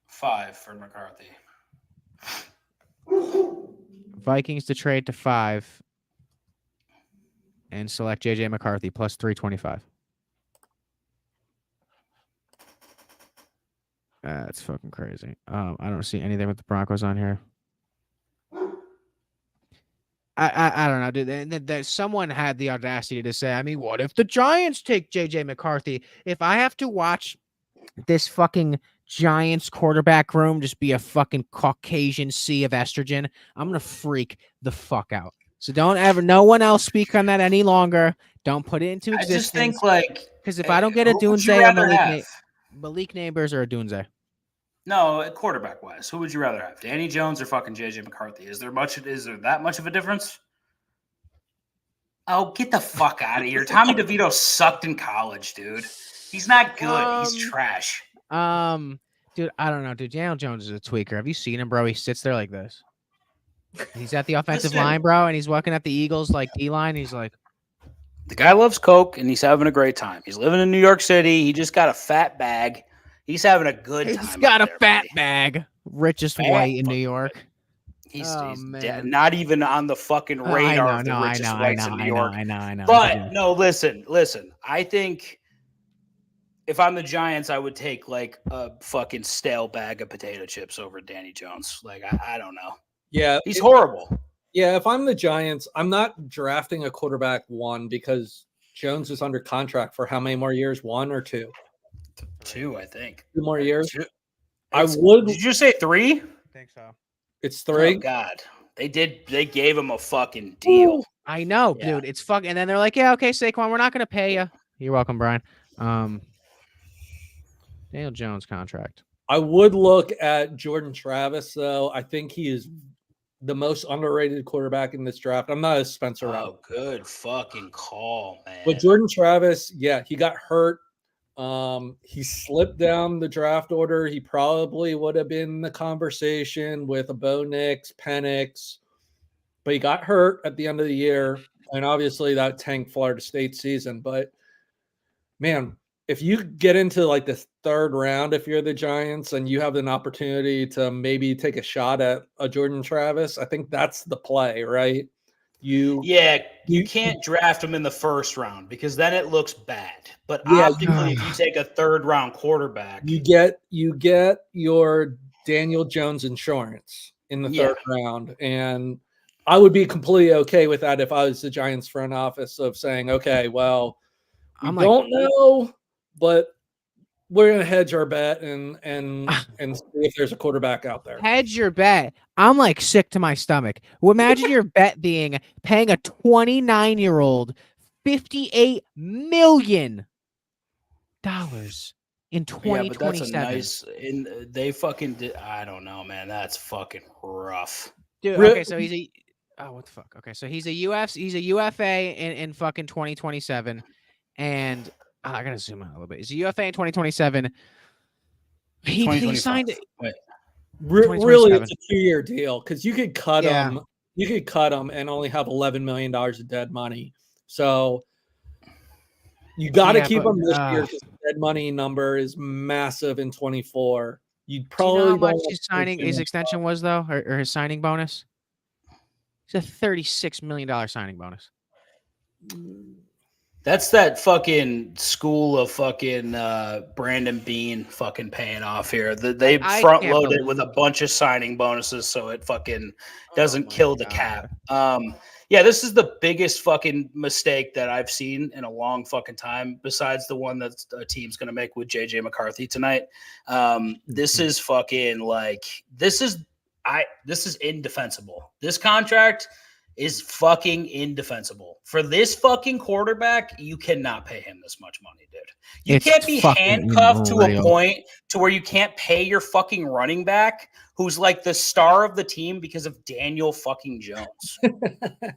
5 for McCarthy. Vikings to trade to 5 and select JJ McCarthy plus 325. That's fucking crazy. I don't see anything with the Broncos on here. I don't know, dude. Someone had the audacity to say, I mean, what if the Giants take JJ McCarthy? If I have to watch this fucking Giants quarterback room just be a fucking Caucasian sea of estrogen, I'm going to freak the fuck out. So no one else speak on that any longer. Don't put it into existence. I just think, like, because if I don't get a Dunze or Malik Neighbors or a Dunze. No, quarterback-wise, who would you rather have, Danny Jones or fucking JJ McCarthy? Is there that much of a difference? Oh, get the fuck out of here! Tommy DeVito sucked in college, dude. He's not good. He's trash. Dude, I don't know, dude. Daniel Jones is a tweaker. Have you seen him, bro? He sits there like this. He's at the offensive line, bro, and he's looking at the Eagles like D-line. He's like, the guy loves Coke, and he's having a great time. He's living in New York City. He just got a fat bag. He's having a good time. He's got a fat bag. Richest white in New York. He's not even on the fucking radar of the richest whites in New York. I know. But no, listen. I think if I'm the Giants, I would take like a fucking stale bag of potato chips over Danny Jones. Like, I don't know. Yeah. He's horrible. Yeah, if I'm the Giants, I'm not drafting a quarterback 1 because Jones is under contract for how many more years? 1 or 2? 2, I think. 2 more years? Did you say 3? I think so. It's 3? Oh, God. They gave him a fucking deal. Ooh, I know, dude. It's fucking. And then they're like, yeah, okay, Saquon, we're not going to pay you. You're welcome, Brian. Daniel Jones contract. I would look at Jordan Travis, though. I think he is the most underrated quarterback in this draft. I'm not a Spencer Rattler. Oh, good fucking call, man. But Jordan Travis, yeah, he got hurt. He slipped down the draft order. He probably would have been in the conversation with a Bo Nix, Penix, but he got hurt at the end of the year. And obviously that tanked Florida State season. But man, if you get into like the 3rd round, if you're the Giants and you have an opportunity to maybe take a shot at a Jordan Travis, I think that's the play, right? You can't draft him in the 1st round because then it looks bad. But optically, if you take a 3rd round quarterback, you get your Daniel Jones insurance in the 3rd round. And I would be completely okay with that if I was the Giants front office of saying, okay, well, we don't know, but we're gonna hedge our bet and see if there's a quarterback out there. Hedge your bet. I'm like sick to my stomach. Well, imagine your bet being paying a 29-year-old $58 million in 2027. Yeah, but that's a nice. They fucking did. I don't know, man. That's fucking rough. Dude, okay, so he's a what the fuck? Okay, so he's a UFA in fucking 2027, and I gotta zoom out a little bit. He's a UFA in 2027. He signed it. Really, it's a 2-year deal because you could cut him. You could cut him and only have $11 million of dead money. So you got to keep him this year because the dead money number is massive in 24. You'd probably know how much his extension was though, or his signing bonus. It's a $36 million signing bonus. That's that fucking school of fucking Brandon Bean fucking paying off here. They front load it with a bunch of signing bonuses so it fucking doesn't kill the cap. Yeah, this is the biggest fucking mistake that I've seen in a long fucking time, besides the one that a team's going to make with JJ McCarthy tonight. This is fucking like, this is indefensible. This contract is fucking indefensible. For this fucking quarterback, you cannot pay him this much money, dude. You can't be handcuffed to a point to where you can't pay your fucking running back who's like the star of the team because of Daniel fucking Jones.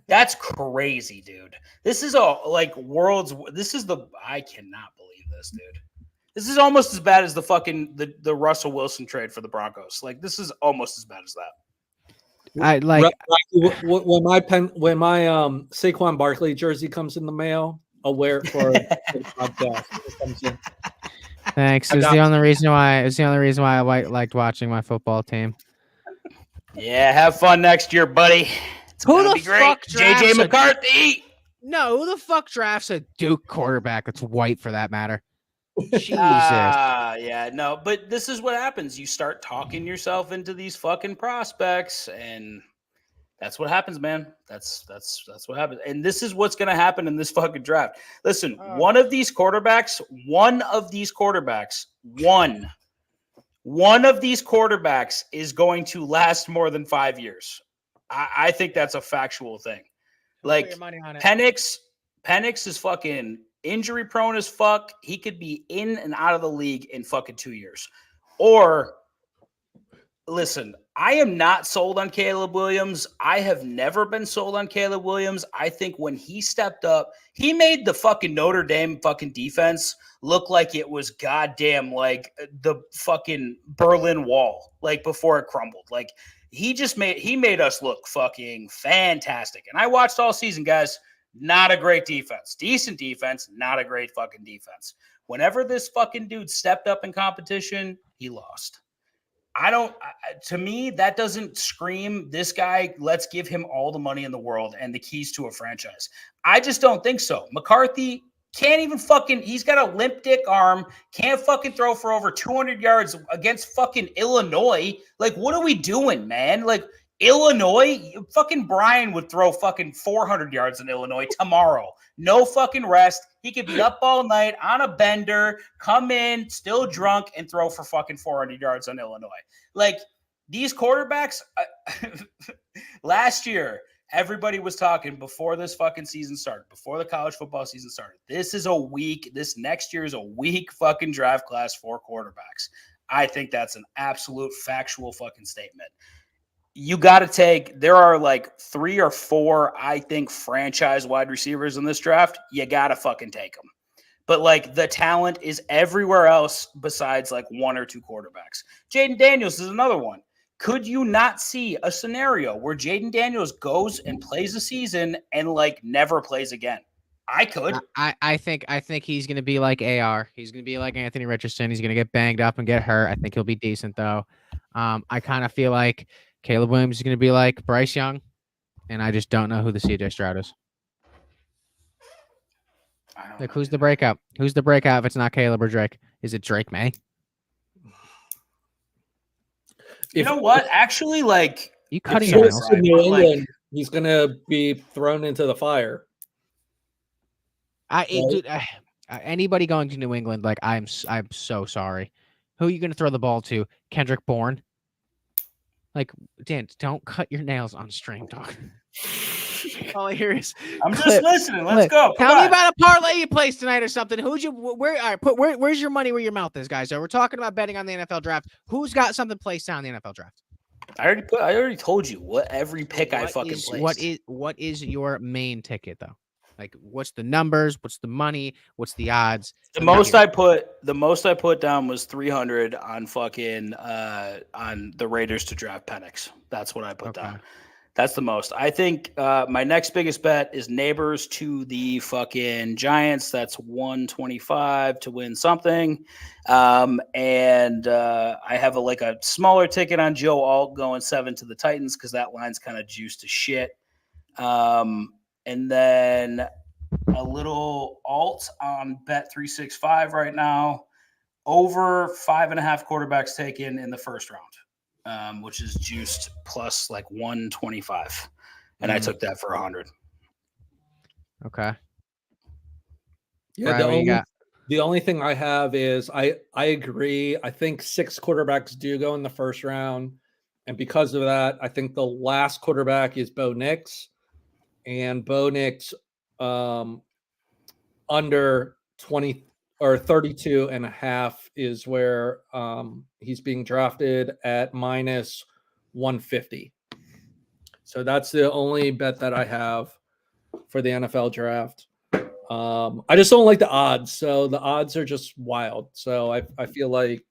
That's crazy, dude. This is I cannot believe this, dude. This is almost as bad as the fucking the Russell Wilson trade for the Broncos. Like, this is almost as bad as that. I like when my Saquon Barkley jersey comes in the mail, I'll wear it for the podcast. Thanks. It's the only reason why I liked watching my football team. Yeah, have fun next year, buddy. It's gonna be great. JJ McCarthy. No, who the fuck drafts a Duke quarterback that's white for that matter? Jesus. Yeah, no, but this is what happens. You start talking yourself into these fucking prospects, and that's what happens, man. That's what happens. And this is what's gonna happen in this fucking draft. Listen, one of these quarterbacks is going to last more than 5 years. I think that's a factual thing. Like, Penix is fucking injury prone as fuck. He could be in and out of the league in fucking 2 years. Or, listen, I am not sold on Caleb Williams. I have never been sold on Caleb Williams. I think when he stepped up, he made the fucking Notre Dame fucking defense look like it was goddamn like the fucking Berlin Wall, like before it crumbled. Like, he made us look fucking fantastic. And I watched all season, guys. Not a great defense. Decent defense, not a great fucking defense. Whenever this fucking dude stepped up in competition, he lost. To me, that doesn't scream, this guy, let's give him all the money in the world and the keys to a franchise. I just don't think so. McCarthy can't even he's got a limp dick arm, can't fucking throw for over 200 yards against fucking Illinois. Like, what are we doing, man? Like, Illinois, fucking Brian would throw fucking 400 yards in Illinois tomorrow. No fucking rest. He could be up all night on a bender, come in, still drunk, and throw for fucking 400 yards on Illinois. Like, these quarterbacks, last year, everybody was talking before this fucking season started, before the college football season started. This next year is a weak fucking draft class for quarterbacks. I think that's an absolute factual fucking statement. You got to there are like 3 or 4, I think, franchise wide receivers in this draft. You got to fucking take them. But like, the talent is everywhere else besides like 1 or 2 quarterbacks. Jaden Daniels is another one. Could you not see a scenario where Jaden Daniels goes and plays a season and like never plays again? I could. I think he's going to be like AR. He's going to be like Anthony Richardson. He's going to get banged up and get hurt. I think he'll be decent though. I kind of feel like Caleb Williams is going to be like Bryce Young, and I just don't know who the CJ Stroud is. Like, who's the breakout? Who's the breakout if it's not Caleb or Drake? Is it Drake May? You know what? Actually, like, you cutting New England, He's gonna be thrown into the fire. Dude, anybody going to New England, like I'm so sorry. Who are you going to throw the ball to? Kendrick Bourne? Like, Dan, don't cut your nails on string, dog. All I hear is I'm just listening. Let's go. Tell me about a parlay you placed tonight or something. Who'd you where? All right, where's your money where your mouth is, guys? So we're talking about betting on the NFL draft. Who's got something placed down the NFL draft? I already told you what every pick I fucking placed. What is your main ticket though? Like, what's the numbers? What's the money? What's the odds? The most I put down was 300 on fucking on the Raiders to draft Penix. That's what I put down. That's the most. I think my next biggest bet is Neighbors to the fucking Giants. That's 125 to win something. And I have a smaller ticket on Joe Alt going 7 to the Titans because that line's kind of juiced to shit. And then a little alt on Bet365 right now, over 5.5 quarterbacks taken in the first round, which is juiced plus 125. And I took that for 100. Okay. Yeah, Brian, the only thing I have is I agree. I think 6 quarterbacks do go in the first round. And because of that, I think the last quarterback is Bo Nix. And Bo Nix under 20 or 32 and a half is where he's being drafted at minus 150. So that's the only bet that I have for the NFL draft. I just don't like the odds. So the odds are just wild. So I feel like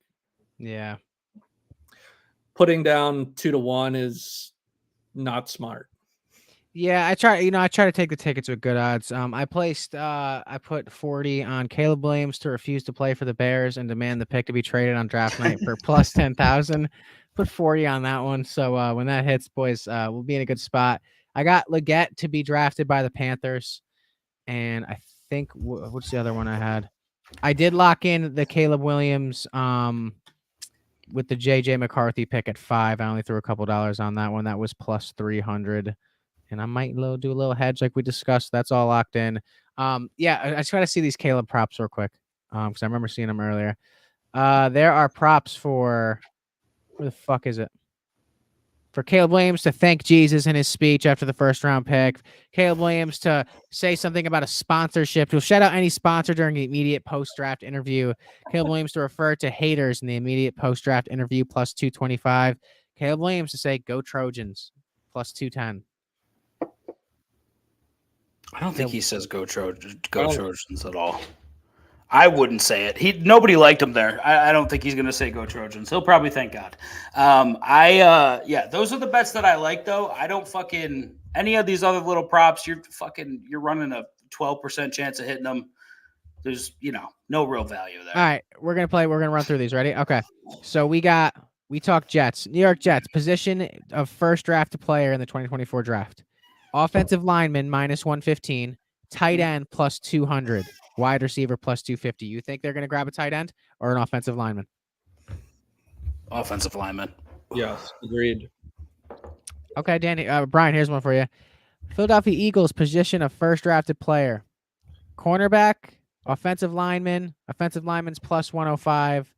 putting down 2-1 is not smart. Yeah, I try to take the tickets with good odds. I put 40 on Caleb Williams to refuse to play for the Bears and demand the pick to be traded on draft night for plus 10,000. Put 40 on that one. So when that hits, boys, we'll be in a good spot. I got Leggett to be drafted by the Panthers, and I think what's the other one I had? I did lock in the Caleb Williams with the JJ McCarthy pick at 5. I only threw a couple dollars on that one. That was plus 300. And I might do a little hedge like we discussed. That's all locked in. I just try to see these Caleb props real quick because I remember seeing them earlier. There are props for where the fuck is it? For Caleb Williams to thank Jesus in his speech after the first round pick. Caleb Williams to say something about a sponsorship. To shout out any sponsor during the immediate post-draft interview. Caleb Williams to refer to haters in the immediate post-draft interview plus 225. Caleb Williams to say go Trojans plus 210. I don't think he says go Trojans at all. I wouldn't say it. Nobody liked him there. I don't think he's going to say go Trojans. He'll probably thank God. Those are the bets that I like though. I don't fucking any of these other little props. You're running a 12% chance of hitting them. There's no real value there. All right, we're going to run through these. Ready? Okay. So we talk Jets, New York Jets, position of first drafted player in the 2024 draft. Offensive lineman minus 115, tight end plus 200, wide receiver plus 250. You think they're going to grab a tight end or an offensive lineman? Offensive lineman. Yes, agreed. Okay, Danny. Brian, here's one for you. Philadelphia Eagles position of first drafted player. Cornerback, offensive lineman, offensive lineman's plus 105.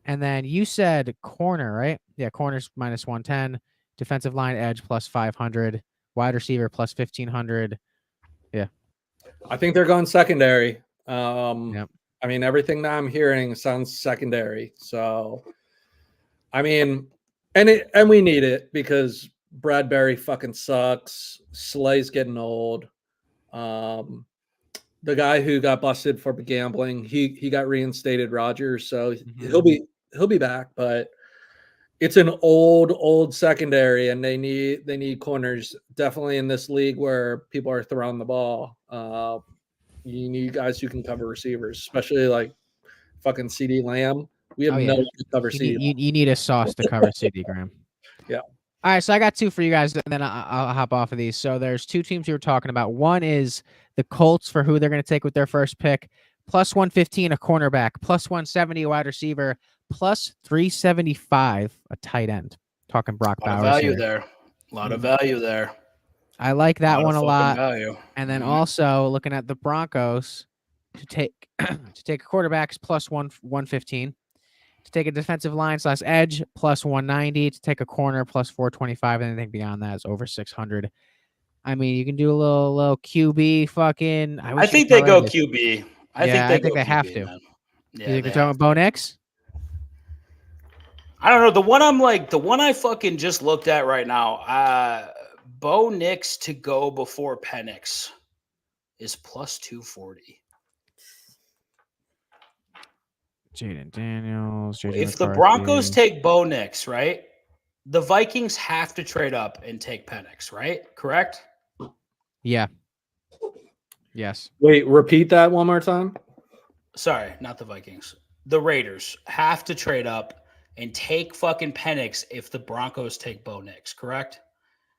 And then you said corner, right? Yeah, corner's minus 110. Defensive line edge plus 500. Wide receiver plus 1,500. Yeah. I think they're going secondary. Yep. I mean, everything that I'm hearing sounds secondary. So, I mean, and we need it because Bradbury fucking sucks. Slay's getting old. The guy who got busted for gambling, he got reinstated, Rodgers. So he'll be back, but it's an old secondary, and they need corners definitely in this league where people are throwing the ball. You need guys who can cover receivers, especially like fucking CD Lamb. We have no one to cover CD. You need a sauce to cover CD Graham. Yeah. All right, so I got 2 for you guys, and then I'll hop off of these. So there's 2 teams you were talking about. One is the Colts for who they're going to take with their first pick, plus 115 a cornerback, plus 170 a wide receiver, plus 375 a tight end. Talking Brock Bowers. A lot of value there. I like that one a lot. Value. And then also looking at the Broncos to take to take a quarterbacks plus 115, to take a defensive line / edge plus 190, to take a corner plus 425, and anything beyond that is over 600. I mean, you can do a little QB fucking. I think they go QB. I think they have to. Man. Yeah, you think they're talking Bo Nix? I don't know. The one I fucking just looked at right now, Bo Nix to go before Penix is plus 240. Jaden Daniels. JJ If the McCarthy. Broncos take Bo Nix, right, the Vikings have to trade up and take Penix, right? Correct? Yeah. Yes. Wait, repeat that one more time. Sorry, not the Vikings. The Raiders have to trade up and take fucking Penix if the Broncos take Bo Nix, correct?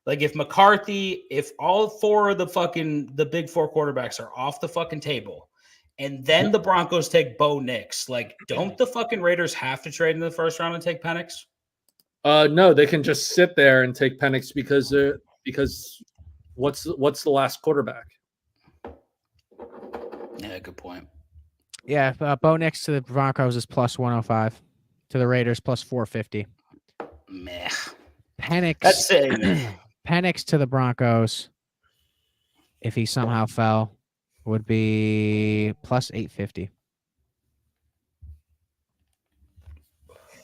Like if McCarthy, if all four of the big four quarterbacks are off the fucking table, and then the Broncos take Bo Nix, like don't the fucking Raiders have to trade in the first round and take Penix? No, they can just sit there and take Penix because what's the last quarterback? Yeah, good point. Yeah, Bo Nix to the Broncos is plus 105. To the Raiders plus 450. Meh. Penix. That's it. Penix to the Broncos, if he somehow fell, would be plus 850.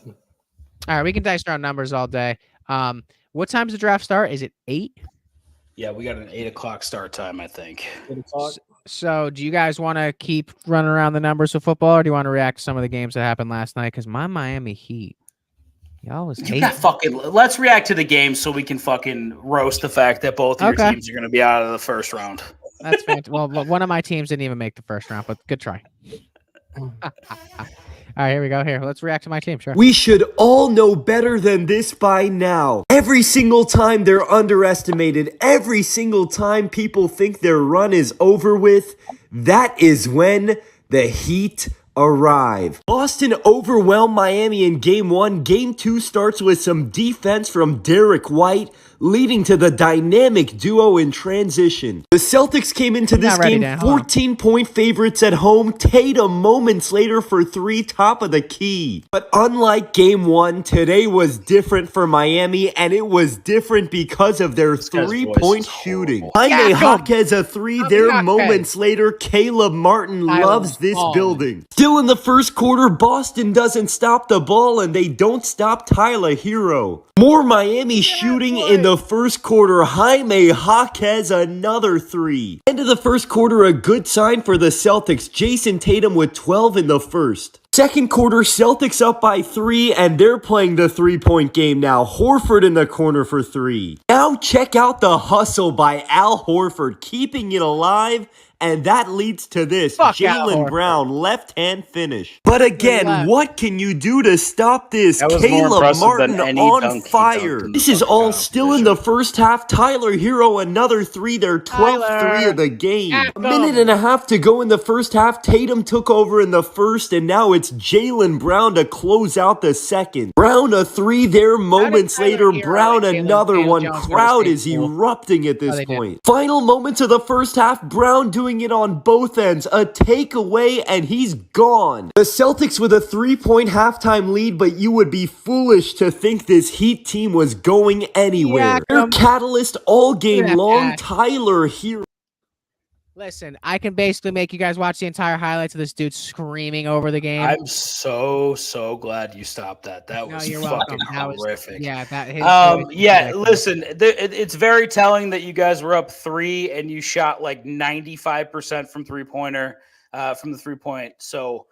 All right, we can dice around numbers all day. What time's the draft start? Is it 8? Yeah, we got an 8 o'clock start time, I think. So do you guys want to keep running around the numbers of football, or do you want to react to some of the games that happened last night? Because my Miami Heat, y'all was hating. Let's react to the game so we can fucking roast the fact that both of your teams are going to be out of the first round. That's fantastic. Well, one of my teams didn't even make the first round, but good try. All right, here we go. Here, let's react to my team. Sure. We should all know better than this by now. Every single time they're underestimated, every single time people think their run is over with, that is when the Heat arrive. Boston overwhelmed Miami in Game 1. Game 2 starts with some defense from Derek White, leading to the dynamic duo in transition. The Celtics came into this game 14-point favorites at home. Tatum moments later for 3, top of the key. But unlike Game 1, today was different for Miami, and it was different because of their 3-point shooting. Jaime Jaquez a 3 there moments later. Caleb Martin loves this building. Still in the first quarter, Boston doesn't stop the ball, and they don't stop Tyler Hero. More Miami shooting in the first quarter. Jaime Jaquez another 3. End of the first quarter, a good sign for the Celtics. Jason Tatum with 12 in the first. Second quarter, Celtics up by 3, and they're playing the 3-point game now. Horford in the corner for 3. Now check out the hustle by Al Horford, keeping it alive. And that leads to this, Jaylen Brown, left-hand finish. But again, what can you do to stop this? Caleb Martin on fire. This is all still in the first half. Tyler Hero, another 3, their 12th 3 of the game. A minute and a half to go in the first half. Tatum took over in the first, and now it's Jaylen Brown to close out the second. Brown a 3 there moments later. Brown another one. Crowd is erupting at this point. Final moments of the first half. Brown doing it on both ends. A takeaway, and he's gone. The Celtics with a 3-point halftime lead, but you would be foolish to think this Heat team was going anywhere. Their catalyst all game long, Tyler Hero. Listen, I can basically make you guys watch the entire highlights of this dude screaming over the game. I'm so glad you stopped that. That was fucking horrific. Listen, it's very telling that you guys were up 3 and you shot like 95% from three-pointer, from the 3-point. So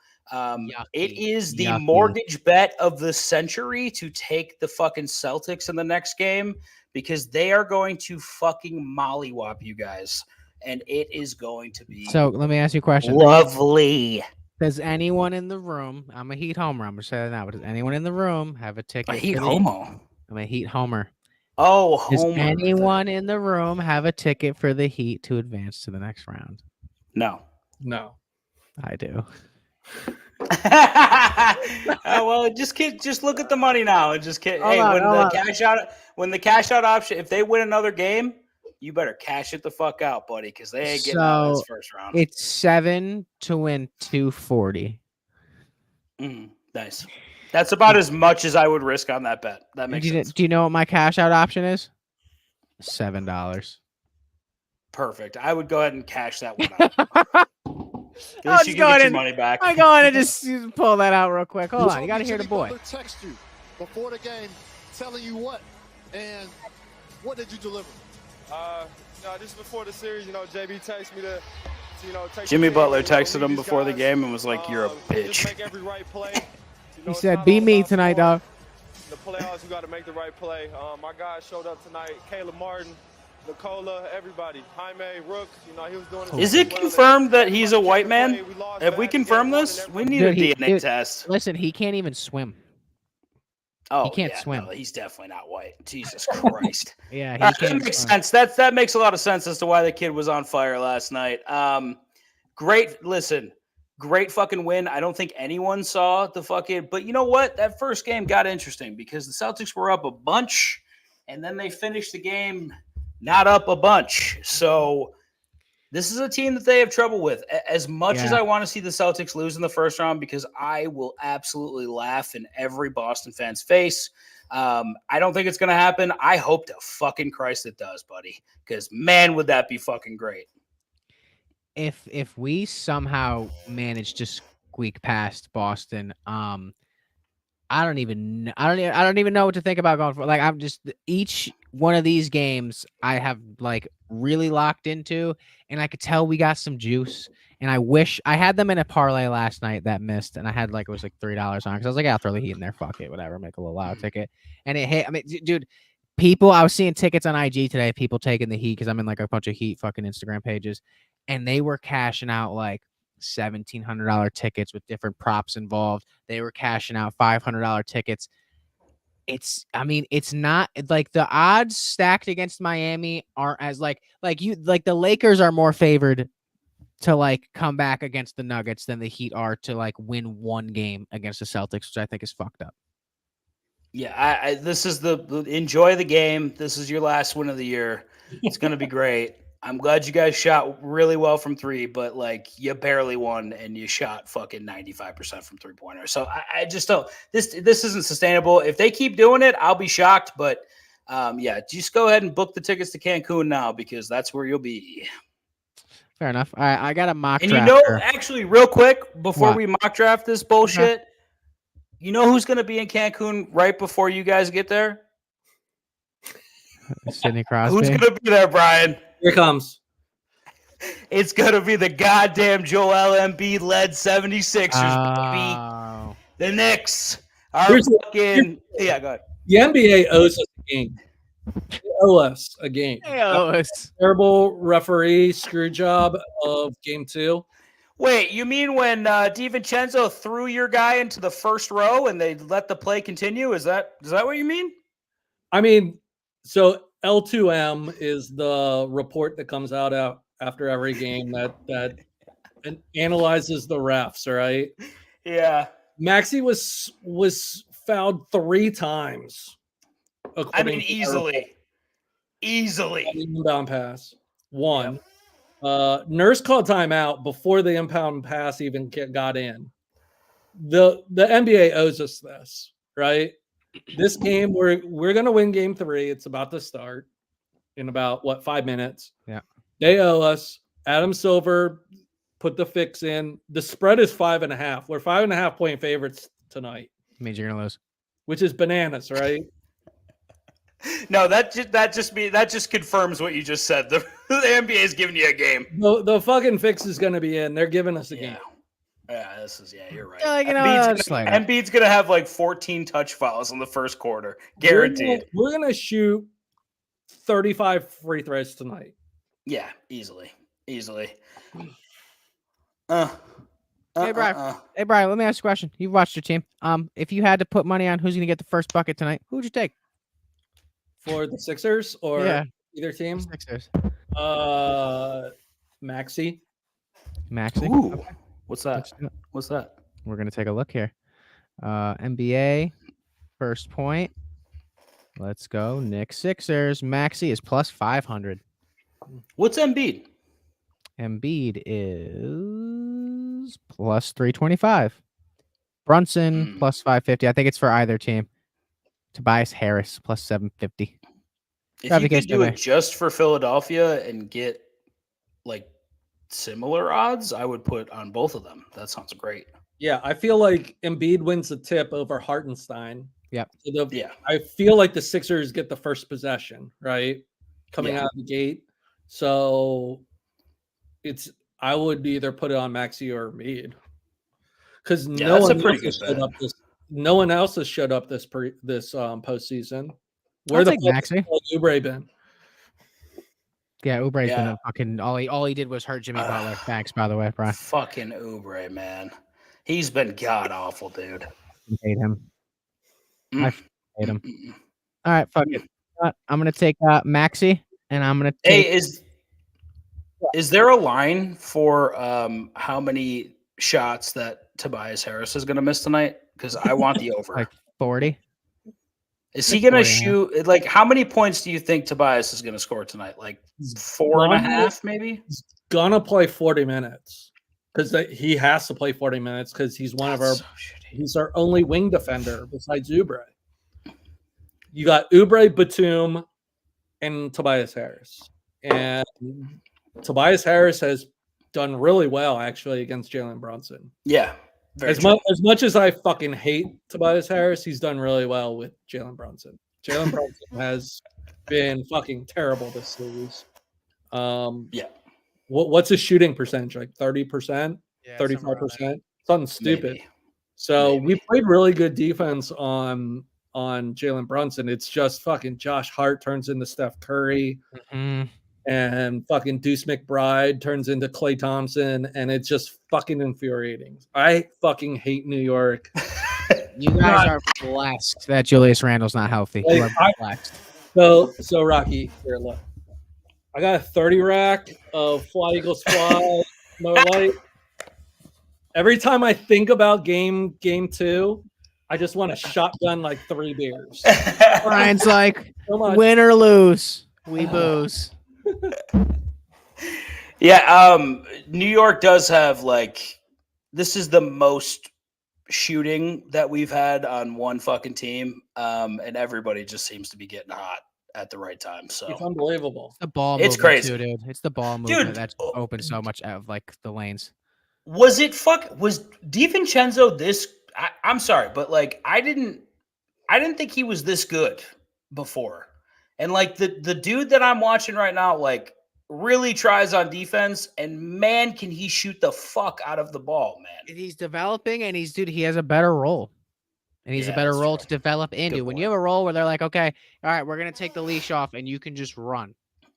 it is the mortgage bet of the century to take the fucking Celtics in the next game, because they are going to fucking mollywop you guys. And it is going to be let me ask you a question. Lovely. Does anyone in the room, I'm a Heat homer, I'm going to say that now, but does anyone in the room have a ticket? A Heat homo. I'm a Heat homer. Oh, does anyone in the room have a ticket for the Heat to advance to the next round? No. I do. Well, just look at the money now and just when the cash out option, if they win another game, you better cash it the fuck out, buddy, because they ain't getting out of this first round. It's 7 to win 240. Nice. That's about as much as I would risk on that bet. That makes sense. Do you know what my cash out option is? $7. Perfect. I would go ahead and cash that one out. At least you can get your money back. I go in and just pull that out real quick. Hold on, you got to hear the boy. Text you before the game, telling you what, and what did you deliver? Just before the series, JB texted me to take Jimmy Butler texted him before the game and was like, "You're a bitch." Make every right play. He said, "Be me tonight, dog." The playoffs, you got to make the right play. My guys showed up tonight. Caleb Martin, Nicola, everybody. Jaime, Rook, he was doing his. Is it confirmed that he's a white man? Have we confirmed this? We need a DNA test. Listen, he can't even swim. Oh, he can't swim. No, he's definitely not white. Jesus Christ. Yeah, that makes sense. That makes a lot of sense as to why the kid was on fire last night. Great fucking win. I don't think anyone saw the fucking, but you know what? That first game got interesting because the Celtics were up a bunch and then they finished the game not up a bunch. So this is a team that they have trouble with. As much as I want to see the Celtics lose in the first round, because I will absolutely laugh in every Boston fan's face. I don't think it's going to happen. I hope to fucking Christ it does, buddy, because man, would that be fucking great. If we somehow manage to squeak past Boston, I don't even know what to think about going for. Like, I'm just, each one of these games I have like really locked into, and I could tell we got some juice. And I wish I had them in a parlay last night that missed, and I had it was like $3 on because I was like, I'll throw the Heat in there, fuck it, whatever, make a little loud ticket, and it hit. I mean, dude, I was seeing tickets on IG today, people taking the Heat because I'm in like a bunch of Heat fucking Instagram pages, and they were cashing out like $1,700 tickets with different props involved. They were cashing out $500 tickets. It's not like the odds stacked against Miami aren't as like the Lakers are more favored to like come back against the Nuggets than the Heat are to like win one game against the Celtics, which I think is fucked up. Yeah, this is enjoy the game. This is your last win of the year. It's going to be great. I'm glad you guys shot really well from three, but like you barely won and you shot fucking 95% from 3-pointers. So I just don't, this isn't sustainable. If they keep doing it, I'll be shocked. But just go ahead and book the tickets to Cancun now because that's where you'll be. Fair enough. All right, I got a mock and draft. And actually, real quick, before we mock draft this bullshit, you know who's going to be in Cancun right before you guys get there? Sidney Crosby. Who's going to be there, Brian? Here it comes. It's going to be the goddamn Joel Embiid led 76ers, baby. The Knicks are go ahead. The NBA owes us a game. They owe us a game. They owe us. Terrible referee screw job of game 2. Wait, you mean when DiVincenzo threw your guy into the first row and they let the play continue? Is that what you mean? I mean, so L2M is the report that comes out after every game that analyzes the refs, right? Yeah. Maxey was fouled 3 times. I mean, easily. Inbound pass. 1. Nurse called timeout before the inbound pass even got in. The NBA owes us this, right? This game, we're gonna win game 3. It's about to start in about 5 minutes. Yeah, they owe us. Adam Silver put the fix in. The spread is 5.5. We're 5.5 point favorites tonight. Means you're gonna lose, which is bananas, right? No, that just confirms what you just said. The NBA is giving you a game. The fucking fix is gonna be in. They're giving us a game. Yeah, you're right. Embiid's gonna have like 14 touch fouls in the first quarter, guaranteed. We're gonna shoot 35 free throws tonight. Yeah, easily. Hey, Brian. Hey, Brian. Let me ask you a question. You've watched your team. If you had to put money on who's gonna get the first bucket tonight, who would you take? For the Sixers or either team? Sixers. Maxey. Ooh. Okay. What's that? We're going to take a look here. NBA, first point. Let's go. Knicks Sixers. Maxey is plus 500. What's Embiid? Embiid is plus 325. Brunson plus 550. I think it's for either team. Tobias Harris plus 750. If you could do it just for Philadelphia and get like similar odds, I would put on both of them. That sounds great. Yeah, I feel like Embiid wins the tip over Hartenstein. Yep. So I feel like the Sixers get the first possession, right? Coming out of the gate. So I would either put it on Maxey or Embiid. Because no one else has showed up this postseason. Where the fuck has Oubre been? Yeah, Oubre's been a fucking all he did was hurt Jimmy Butler. Thanks, by the way, Brian. Fucking Oubre, man. He's been god awful, dude. I hate him. I hate him. All right, fuck it. I'm gonna take Maxey, and I'm gonna take. Hey, is there a line for how many shots that Tobias Harris is gonna miss tonight? Because I want the over. Like 40. Is he gonna shoot? Like, how many points do you think Tobias is gonna score tonight? Like 4.5, maybe. He's gonna play 40 minutes because he has to play 40 minutes because he's he's our only wing defender besides Oubre. You got Oubre, Batum, and Tobias Harris, and Tobias Harris has done really well actually against Jalen Brunson. Yeah. As much as I fucking hate Tobias Harris, he's done really well with Jalen Brunson. Jalen Brunson has been fucking terrible this series. What's his shooting percentage? Like 30%? 35%? Something stupid. Maybe. So we played really good defense on Jalen Brunson. It's just fucking Josh Hart turns into Steph Curry. And fucking Deuce McBride turns into Klay Thompson, and it's just fucking infuriating. I fucking hate New York. You guys are blessed that Julius Randle's not healthy. You are blessed. So Rocky, here, look. I got a 30 rack of Fly Eagles Fly, Miller Lite. Every time I think about game 2, I just want to shotgun like 3 beers. Brian's like, win or lose, we booze. New York does have this is the most shooting that we've had on one fucking team, and everybody just seems to be getting hot at the right time. So it's unbelievable. The ball, it's crazy, too, dude. It's the ball movement that opens so much out of the lanes. Was DiVincenzo this? I'm sorry, but I didn't think he was this good before. And the dude that I'm watching right now, really tries on defense, and man, can he shoot the fuck out of the ball, man. He's developing, and he has a better role. And he's a better role to develop into. When you have a role where they're like, okay, all right, we're going to take the leash off, and you can just run.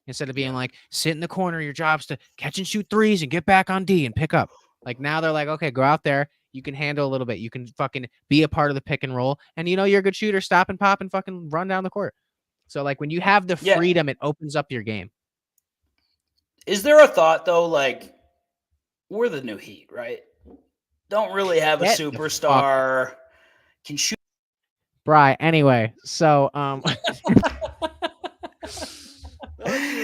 Instead of being sit in the corner, your job's to catch and shoot threes and get back on D and pick up. Now they're like, okay, go out there. You can handle a little bit. You can fucking be a part of the pick and roll. And you're a good shooter. Stop and pop and fucking run down the court. So when you have the freedom, it opens up your game. Is there a thought though, we're the new Heat, right? Don't really have a superstar. Can shoot. Bri, anyway, so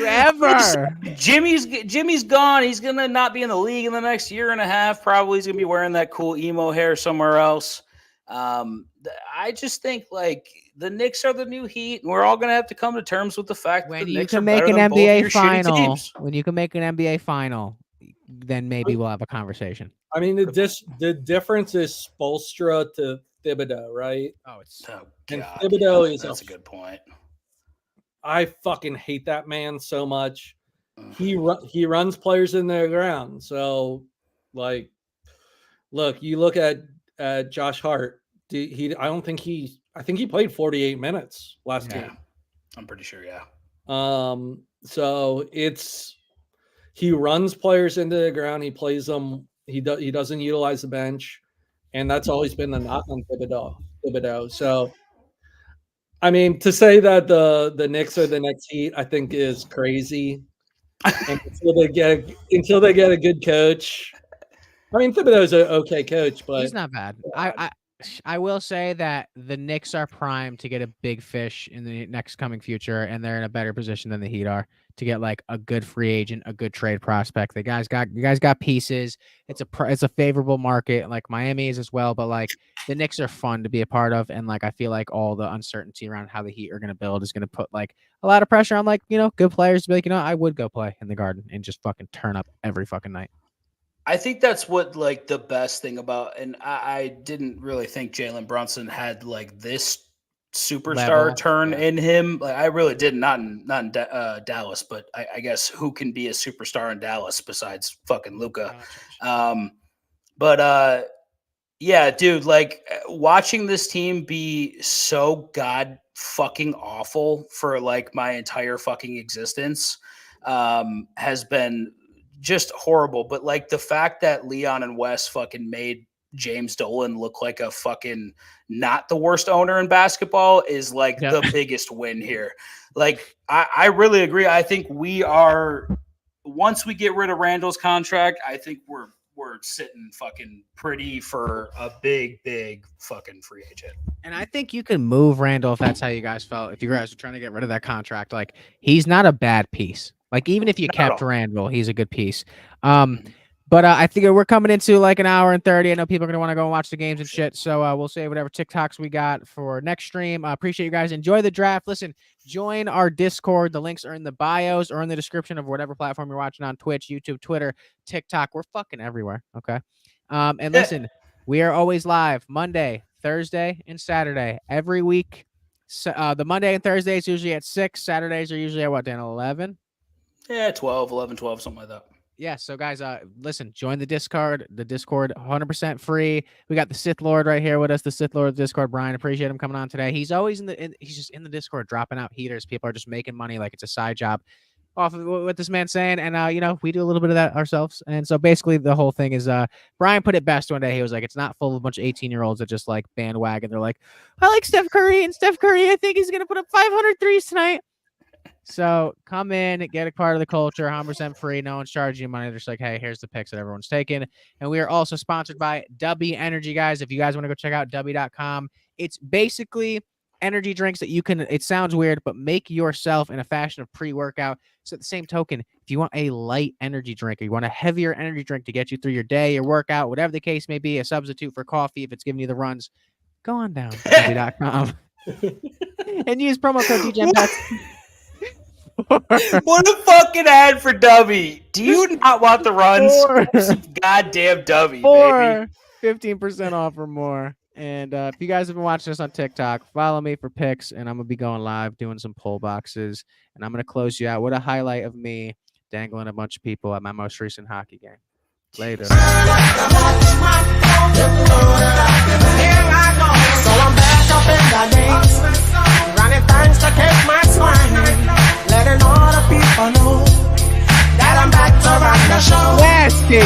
ever. Jimmy's gone. He's gonna not be in the league in the next year and a half. Probably he's gonna be wearing that cool emo hair somewhere else. I just think the Knicks are the new Heat, and we're all gonna have to come to terms with the fact that the Knicks are better than both your shitty teams. When you can make an NBA final, then maybe we'll have a conversation. I mean, the difference is Spoelstra to Thibodeau, right? And Thibodeau that's a good point. I fucking hate that man so much. He runs players in the ground. So, look, you look at Josh Hart. I think he played 48 minutes last game. I'm pretty sure. Yeah. So he runs players into the ground. He plays them. He doesn't utilize the bench, and that's always been the knock on Thibodeau. So, I mean, to say that the Knicks are the next Heat, I think is crazy. And until they get a good coach. I mean, Thibodeau's an okay coach, but he's not bad. I will say that the Knicks are primed to get a big fish in the next coming future, and they're in a better position than the Heat are to get like a good free agent, a good trade prospect. You guys got pieces. It's a favorable market, like Miami is as well. But like the Knicks are fun to be a part of, and like I feel like all the uncertainty around how the Heat are going to build is going to put like a lot of pressure on like good players to be like I would go play in the Garden and just fucking turn up every fucking night. I think that's what like the best thing about, and I didn't really think Jalen Brunson had like this superstar turn in him. Like I really did not in Dallas, but I guess who can be a superstar in Dallas besides fucking Luka? Yeah, dude, like watching this team be so god fucking awful for like my entire fucking existence has been just horrible. But like the fact that Leon and Wes fucking made James Dolan look like a fucking not the worst owner in basketball is like the biggest win here. Like I really agree. I think we are, once we get rid of Randall's contract, I think we're sitting fucking pretty for a big fucking free agent. And I think you can move Randall if that's how you guys felt. If you guys were trying to get rid of that contract, like he's not a bad piece. Like even if you kept Randall, he's a good piece. But I think we're coming into like an hour and 30. I know people are gonna want to go and watch the games and shit. So we'll save whatever TikToks we got for next stream. I appreciate you guys. Enjoy the draft. Listen, join our Discord. The links are in the bios or in the description of whatever platform you're watching on: Twitch, YouTube, Twitter, TikTok. We're fucking everywhere. Okay. And listen, we are always live Monday, Thursday, and Saturday every week. So, the Monday and Thursday is usually at 6. Saturdays are usually at what, Dan? 11? Yeah, 12, something like that. Yeah, so guys, listen, join the Discord. The Discord, 100% free. We got the Sith Lord right here with us, the Sith Lord of the Discord, Brian. Appreciate him coming on today. He's always he's just in the Discord dropping out heaters. People are just making money like it's a side job off of what this man's saying. And, we do a little bit of that ourselves. And so basically the whole thing is Brian put it best one day. He was like, it's not full of a bunch of 18-year-olds that just like bandwagon. They're like, I like Steph Curry, and Steph Curry, I think he's going to put up 500 threes tonight. So come in, get a part of the culture, 100% free. No one's charging you money. They're just like, hey, here's the picks that everyone's taking. And we are also sponsored by W Energy, guys. If you guys want to go check out W.com, it's basically energy drinks that you can, it sounds weird, but make yourself in a fashion of pre-workout. So at the same token, if you want a light energy drink or you want a heavier energy drink to get you through your day, your workout, whatever the case may be, a substitute for coffee if it's giving you the runs, go on down to W.com and use promo code Degen Fantasy. What a fucking ad for Dubby. Do you not want the runs? Goddamn Dubby, baby. 15% off or more. And if you guys have been watching us on TikTok, follow me for picks, and I'm going to be going live doing some poll boxes. And I'm going to close you out with a highlight of me dangling a bunch of people at my most recent hockey game. Later. So I'm back up in the game, running thanks to catch my swine, letting all the people know that I'm back to rock the show. Nasty.